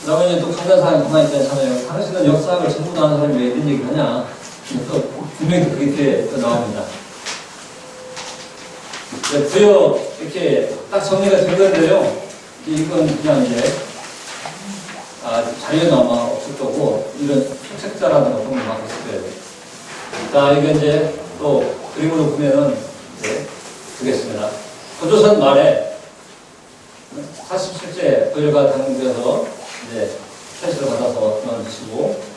그 다음에 이제 또 가난 사람이 가만히 있잖아요. 당신은 역사학을 전부 아는 사람이 왜 이런 얘기를 하냐. 또 분명히 그렇게 또 나옵니다. 부여 이렇게 딱 정리가 되는데요. 이건 그냥 이제 자료는 아마 없을 거고 이런 책자라든가 그런 거 막 있을 거예요. 자, 이게 이제 또 그림으로 보면은 이제 보겠습니다. 고조선 말에 47제 부여가 당겨서 이제 편시를 받아서 그만두시고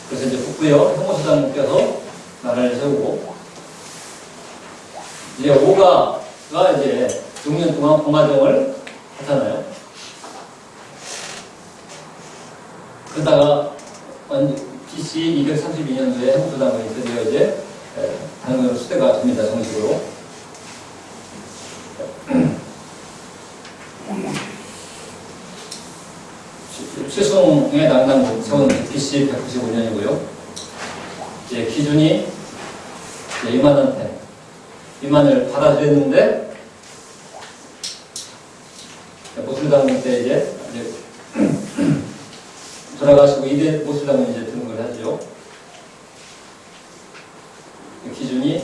그래서 이제 북부여 형무소장님께서 나라를 세우고 이제 오가가 이제 6년 동안 봉화정을 하잖아요. 그러다가 BC 232년도에 형무소장이 드디어 이제 당연으로 수대가 됩니다. 정식으로. 최송의 낭낭국 세운 BC 195년이고요. 이제 기준이 이제 2만원대 2만을 받아들였는데 모술당군 때 이제 돌아가시고 이대 모술당군 이제 등극을 하죠. 그 기준이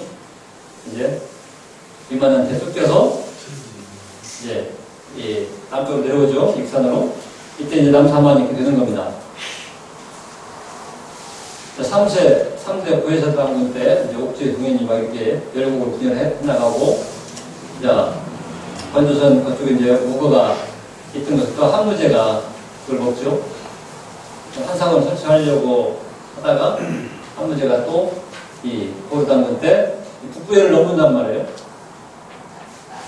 이제 이만한테 쫓겨서 이제 이 남쪽으로 내려오죠. 익산으로. 이때 이제 남사만 이렇게 되는 겁니다. 자, 3대 부회사 당군 때 이제 옥주의 동현이 막 이렇게 열국으로 분열해 나가고, 자, 관조선 그쪽에 이제 무거가 있던 것을 또 한무제가 그걸 먹죠. 한상을 설치하려고 하다가 한무제가 또 이 고려 당군 때 북부해를 넘는단 말이에요.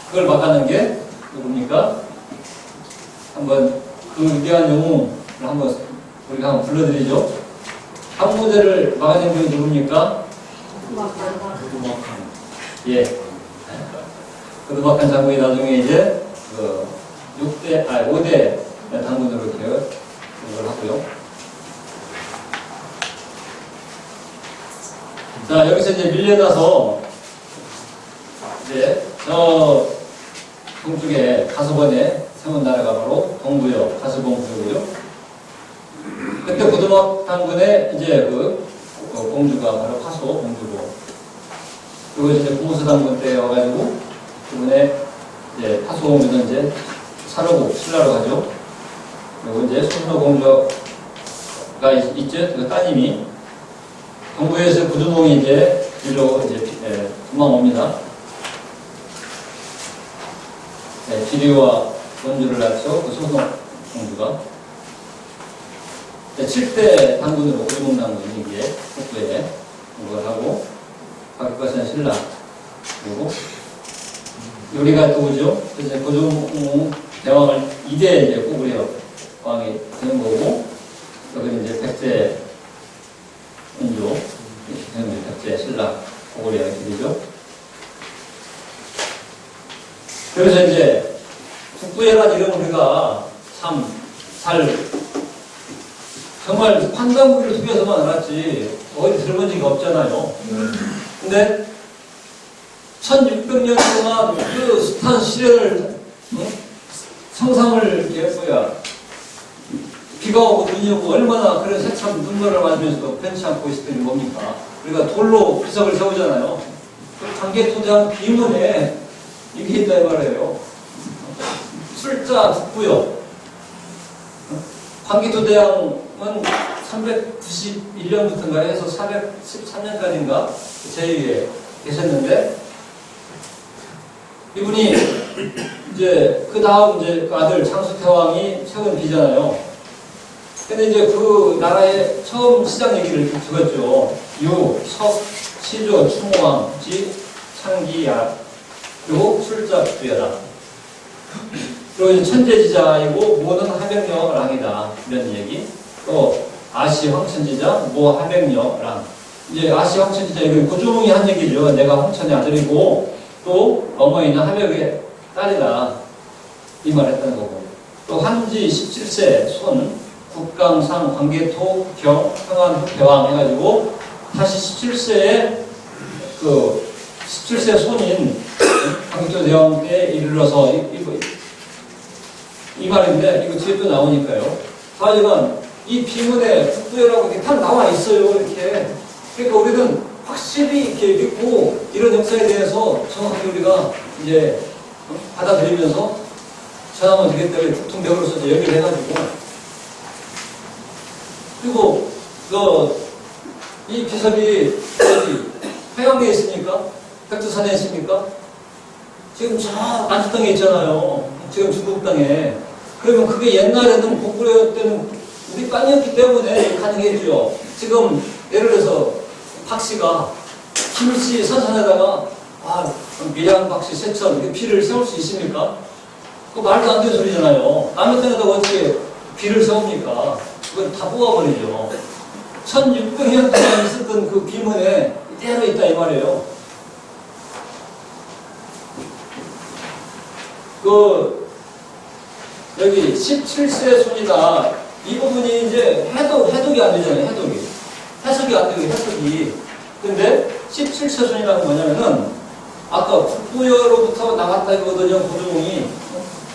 그걸 막아낸 게 누굽니까? 한번 그 위대한 영웅을 한번 우리가 한번 불러드리죠. 한무제를 막아낸 게 누굽니까? 예. 그두막한 장군이 나중에 이제 그 5대 당군으로 이렇게 그걸 하고요. 자, 여기서 이제 밀려나서 이제 저 동쪽에 가서번에 세운 나라가 바로 동부요, 가서봉부고요. 그때 고두막 당군의 이제 그 공주가 바로 화소 공주고, 그리고 이제 공수 당군 때 와가지고 그분의 이제 화소 공주는 이제 사로국 신라로 가죠. 그리고 이제 소순호 공주가 있죠. 그 따님이 동부에서 구두몽이 이제 뒤로 이제 도망옵니다. 네, 지리와 원주를 낳죠. 그 소순호 공주가. 네, 7대 당군으로 구두몽 당군이 이제 북부에 그걸 하고, 박익과시는 신라, 그리고 요리가 또 오죠. 그래서 고종 대왕을 2대 이제 꼬부려 왕이 되는 거고, 여기 이제 백제 인조, 이렇게 되는 백제 신라 고구려 이렇게 되죠. 그래서 이제 북부해란 이름은 우리가 참 정말 판단구기를 속여서만 알았지 어디 들어본 적이 없잖아요. 근데 1600년 동안 그 숱한 시련을, 성상을 이렇게 비가 오고 눈이 오고 얼마나 그런 세참 눈물을 맞으면서도 편치 않고 있을 때는 뭡니까? 우리가 돌로 비석을 세우잖아요. 그 관계토대왕 비문에 이게 있다 이 말이에요. 술자 북부요. 관계토대왕은 391년부터인가 해서 413년까지인가 제위에 계셨는데, 이분이 이제 그 다음 이제 그 아들 장수태왕이 세운 비잖아요. 근데 이제 그 나라의 처음 시작 얘기를 적었죠. 유, 석, 시조, 충왕, 지, 창기, 야, 그리고 술자, 부여라. 그리고 이제 천재지자이고 모는 하백녀랑이다 이런 얘기. 또 아시 황천지자, 모 하백녀랑. 이제 아시 황천지자 이건 고종이 한 얘기죠. 내가 황천의 아들이고 또 어머니는 하백의 딸이다 이 말했다는 거고. 또 한지 17세 손 국강상 광개토 경 평안 대왕 해가지고 다시 17세에 그 17세 손인 광개토 대왕에 이르러서 이 말인데 이거 뒤에 또 나오니까요. 하지만 이 비문에 북부해라고 이렇게 딱 나와 있어요. 이렇게. 그러니까 우리는 확실히 이렇게 읽고 이런 역사에 대해서 정확하게 우리가 이제 받아들이면서 전하면 되겠다. 북통대으로서 연결해가지고. 그리고 이 비석이 어디 해양에 있습니까? 백두산에 있습니까? 지금 저 안주 땅에 있잖아요. 지금 중국 땅에. 그러면 그게 옛날에는 고구려 때는 우리 땅이었기 때문에 가능했죠. 지금 예를 들어서 박씨가 김씨 선산에다가 밀양, 박씨, 세천 비를 세울 수 있습니까? 그거 말도 안 되는 소리잖아요. 남의 땅에다가 어떻게 비를 세웁니까? 그건 다 뽑아버리죠. 1600년 동안 있었던 그 비문에 이대로 있다 이 말이에요. 여기 17세 손이다. 이 부분이 이제 해독이 안 되잖아요. 해석이 안 되고 해석이. 근데 17세 손이라는 건 뭐냐면은 아까 북부여로부터 나갔다 이거거든요. 고종이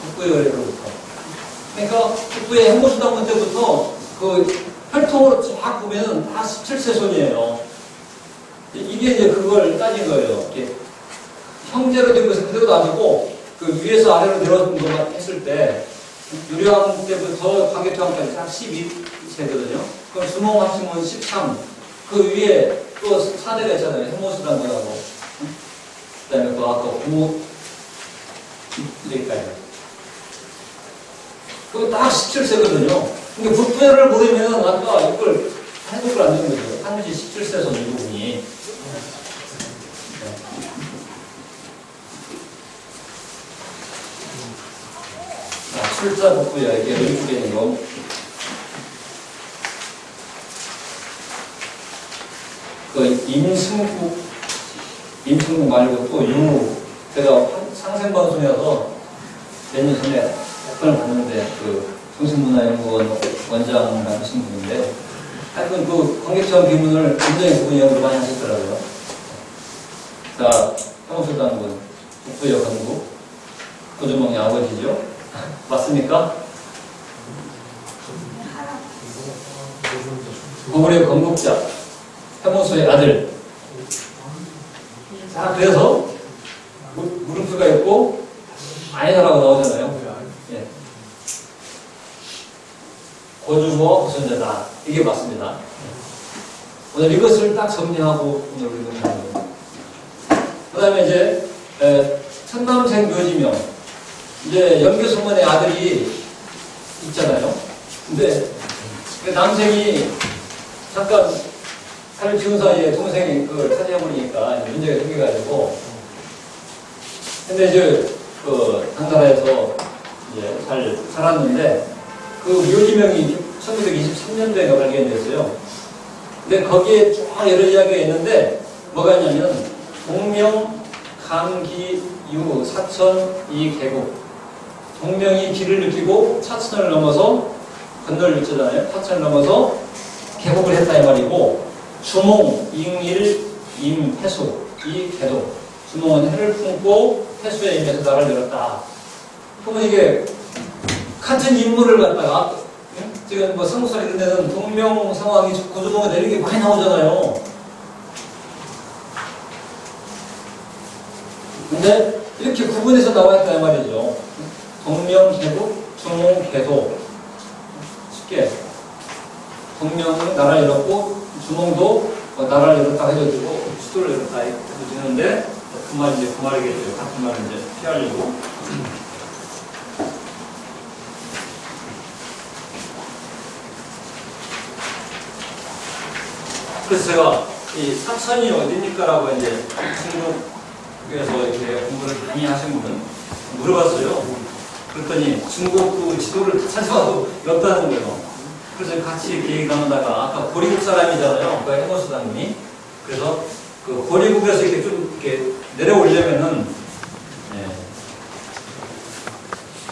북부여로부터. 그러니까 북부의 행보수당군 때부터 그 혈통으로 쫙 보면은 다 17세 손이에요. 이게 이제 그걸 따진 거예요. 이렇게 형제로 된 것은 그대로 놔두고 그 위에서 아래로 내려오는 것만 했을 때 유령 때부터 광개토왕까지 딱 12세거든요. 그럼 수몽 합치면 13. 그 위에 또 4대가 있잖아요. 행모수당군하고. 그 다음에 그 아까 구 여기까지. 그거 딱 17세거든요. 근데 북부를 모르면 아까 이걸 해석을 안 되는 거죠. 한지 17세선 이 부분이. 출자 북부야. 이게 왼쪽에 있는 거. 그 임승국 말고 또 유무. 제가 상생방송에서 몇 년 전에 학번을 봤는데 그 정신문화연구원 원장 하신 분인데 하여튼 그 관객처럼 비문을 굉장히 그분이 연구를 많이 하셨더라고요. 자, 형수당군 북부여 건국 고조몽의 아버지죠. 맞습니까? 고구려 건국자 해모수의 아들. 자, 그래서 물음표가 있고 아니다라고 나오잖아요. 예. 고주모 후손자다. 이게 맞습니다. 오늘 이것을 딱 정리하고 오늘 읽는 거예요. 그 다음에 이제 천남생 묘지명. 이제 연교수문의 아들이 있잖아요. 근데 그 남생이 잠깐 살을 지운 사이에 동생이 그걸 차지해버리니까 문제가 생겨가지고. 근데 이제 그 당나라에서 이제 잘 살았는데 그 묘지명이 1923년도에 발견됐어요. 근데 거기에 쭉 여러 이야기가 있는데 뭐가 있냐면 동명, 감기, 유, 사천, 이 계곡. 동명이 길을 느끼고 차천을 넘어서 건널 유치잖아요. 차천을 넘어서 계곡을 했다 이 말이고 주몽, 잉일, 임, 해수, 이 계도. 주몽은 해를 품고 해수에 임해서 나를 열었다. 그러면 이게 같은 인물을 갖다가 지금 뭐 성서리 이런 데는 동명 상황이 고조몽에 내리는 게 많이 나오잖아요. 근데 이렇게 구분해서 나와 있다 이 말이죠. 동명, 계도, 주몽, 계도. 쉽게 동명은 나라를 열었고 주몽도 나라를 열었다 해가지고 수도를 열었다 해도 되는데 그 말이 이제 그 말이겠죠. 같은 말을 이제 피하려고. 그래서 제가 이 사천이 어디입니까라고 이제 중국에서 이렇게 공부를 많이 하신 분은 물어봤어요. 그랬더니 중국 그 지도를 다 찾아와도 없다는 거예요. 그래서 같이 이렇게 얘기 나누다가 아까 고리국 사람이잖아요. 그 해모수당님이. 그래서 그 고리국에서 이렇게 좀 이렇게 내려오려면은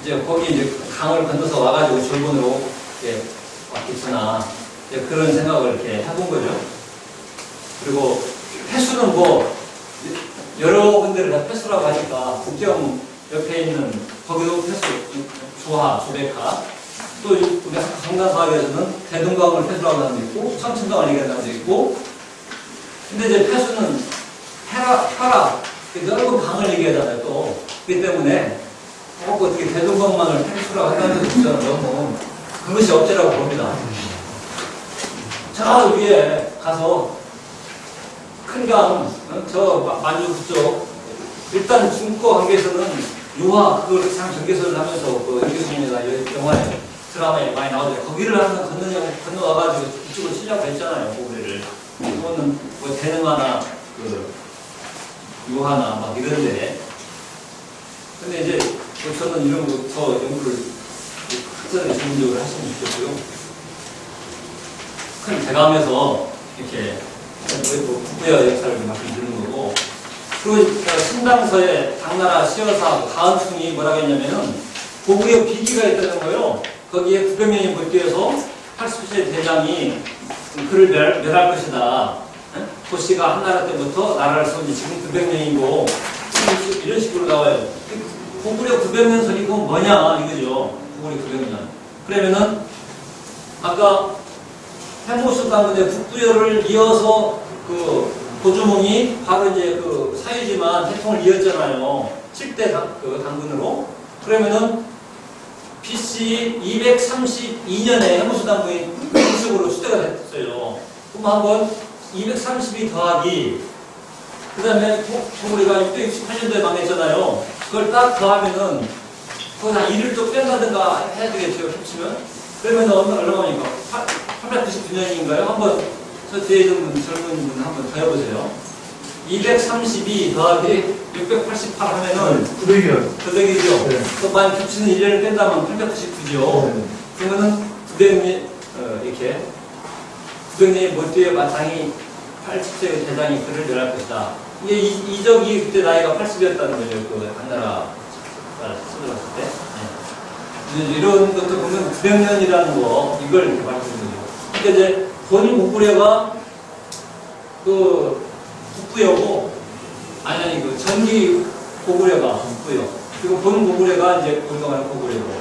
이제 거기 이제 강을 건너서 와가지고 절본으로 이렇게 왔겠구나. 그런 생각을 이렇게 해본 거죠. 그리고 패수는 뭐 여러 군데를 다 패수라고 하니까 국경 옆에 있는 거기도 패수, 조하, 조백하. 또 우리 성단사학에서는 대동강을 패수라고 하는 데 있고 청춘강을 얘기하는 사람도 있고. 근데 이제 패수는 파라, 넓은 강을 얘기하잖아요. 또 그렇기 때문에 꼭 어떻게 대동강만을 패수라고 하는 데 있잖아요. 너무 그것이 억제라고 봅니다. 저 위에 가서 큰 강, 저 만주 그쪽, 일단 중국과 관계에서는 유화, 그걸 참 전개설을 하면서 그 연기소입니다. 영화에, 드라마에 많이 나오죠. 거기를 항상 건너와가지고 이쪽으로 치려고 했잖아요. 고구려를. 이거는 뭐 대능하나, 그, 유화나 막 이런데. 근데 이제 저는 이런 거 더 연구를 크게 전문적으로 하시면 좋겠고요. 큰 대감에서 이렇게 국부의 역사를 말씀드리는 거고. 그리고 신당서에 당나라 시어사 가은충이 뭐라고 했냐면은 고구려 비기가 있다는 거예요. 거기에 900명이 몰두해서 80세 대장이 그를 멸할 것이다. 도시가 한나라 때부터 나라를 세운 지 지금 900명이고 이런 식으로 나와요. 고구려 900년 설이 그건 뭐냐 이거죠. 고구려 900년. 그러면은 아까 해모수 당근의 북부열을 이어서 그 고주몽이 바로 이제 그 사유지만 해통을 이었잖아요. 7대 당근으로. 그러면은 BC 232년에 해모수 당근이 공식으로 수대가 됐어요. 그럼 한번 232 더하기 그 다음에 고구려가 668년도에 망했잖아요. 그걸 딱 더하면은 거기다 1을 또 뺀다든가 해야 되겠죠. 합치면. 그러면 얼마입니까? 899년인가요? 한번 저 뒤에 있는 분, 젊은 분 한번 더 해보세요. 232 더하기 688 하면은 900년. 900이죠. 네. 또 만약 겹치는 1년을 뺀다면 899죠. 네. 그러면은 900년, 이렇게 900년의 몰두의 마땅히 80세의 대장이 그를 멸할 것이다. 이게 이적이 그때 나이가 80이었다는 거죠. 그 한나라 쓰들었을 때. 네. 이런 것도 보면 900년이라는 거, 이걸 이렇게 말씀드린 거죠. 그러니까 이제 본 고구려가 그 북부여고, 아니, 그 전기 고구려가 북부여. 그리고 본 고구려가 이제 우리가 말하는 고구려고.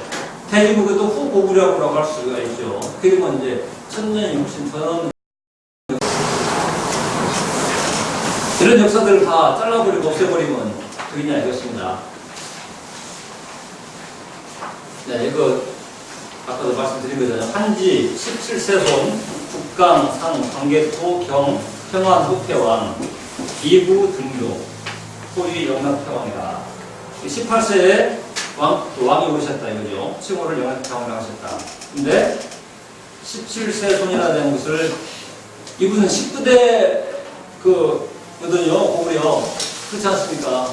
대지국은 또 후 고구려라고 할 수가 있죠. 그리고 이제 천년이 훨씬 더 넘는 이런 역사들을 다 잘라버리고 없애버리면 되겠냐 이것입니다. 네, 이거 아까도 말씀드린 거잖아요. 한지 17세손, 국강, 상, 광개토, 경, 평안, 후패왕, 기부, 등교, 호위, 영락패왕이다. 18세에 왕이 오셨다 이거죠. 칭호를 영락패왕이라고 하셨다. 근데 17세손이라는 것을 이분은 19대 거든요, 고구려. 그렇지 않습니까?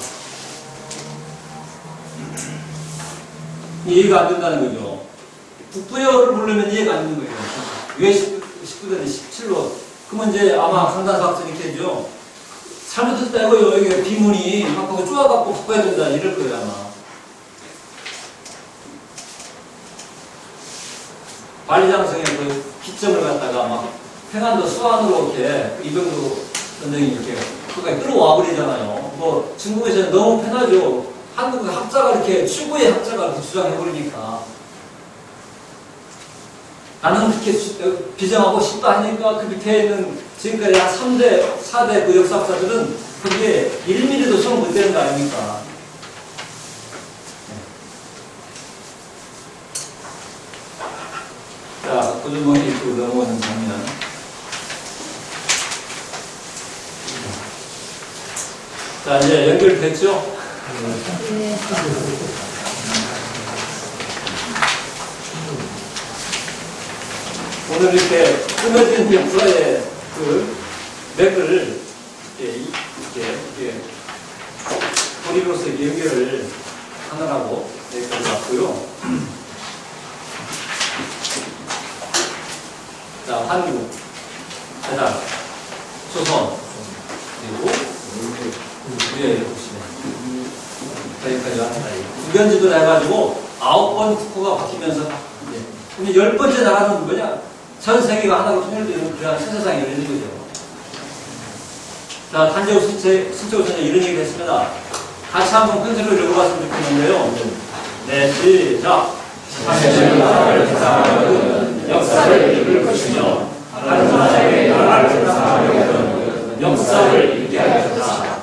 이해가 안 된다는 거죠. 북부여를 부르면 이해가 안 되는 거예요. 왜 19대는 17로? 그러면 이제 아마 강단사학전 이렇게 되죠. 잘못했다 이거요. 여기 비문이 막 그거 쪼아갖고 바꿔야 된다 이럴 거예요, 아마. 관리장성의 그 기점을 갖다가 막 평안도 수안으로 이렇게 이병도 전쟁이 이렇게 그까지 끌어와 버리잖아요. 뭐 중국에서는 너무 편하죠. 한국 학자가 이렇게 최고의 학자가 이렇게 주장해 버리니까 나는 그렇게 비정하고 싶다 하니까 그 밑에 있는 지금까지 한 3대, 4대 그 역사학자들은 그게 1mm도 손 못 대는 거 아닙니까? 자, 고주몽이 이쪽으로 넘어오는 장면. 자, 이제 연결됐죠? 네. 오늘 이렇게 끊어진 역사의 그 맥을 이렇게 고리로서 연결을 하느라고 여기까지 왔고요. 자, 한국, 대단, 조선, 그리고 우리가 보시면 여기까지 왔다. 구변지도를 해가지고 9번 국호가 바뀌면서 이제 근데 10번째 나라는 누구냐? 전 세계가 하나로 통일되는 그런 새 세상이 열리는 거죠. 자, 단제후 신체우선에 이런 얘기를 했습니다. 같이 한번 큰 소리로 읽어봤으면 좋겠는데요. 네, 시작. 사실은 나라를 사랑하는 역사를 읽을 것이며 한 나라의 나라를 사랑하는 역사를 읽게 하였다.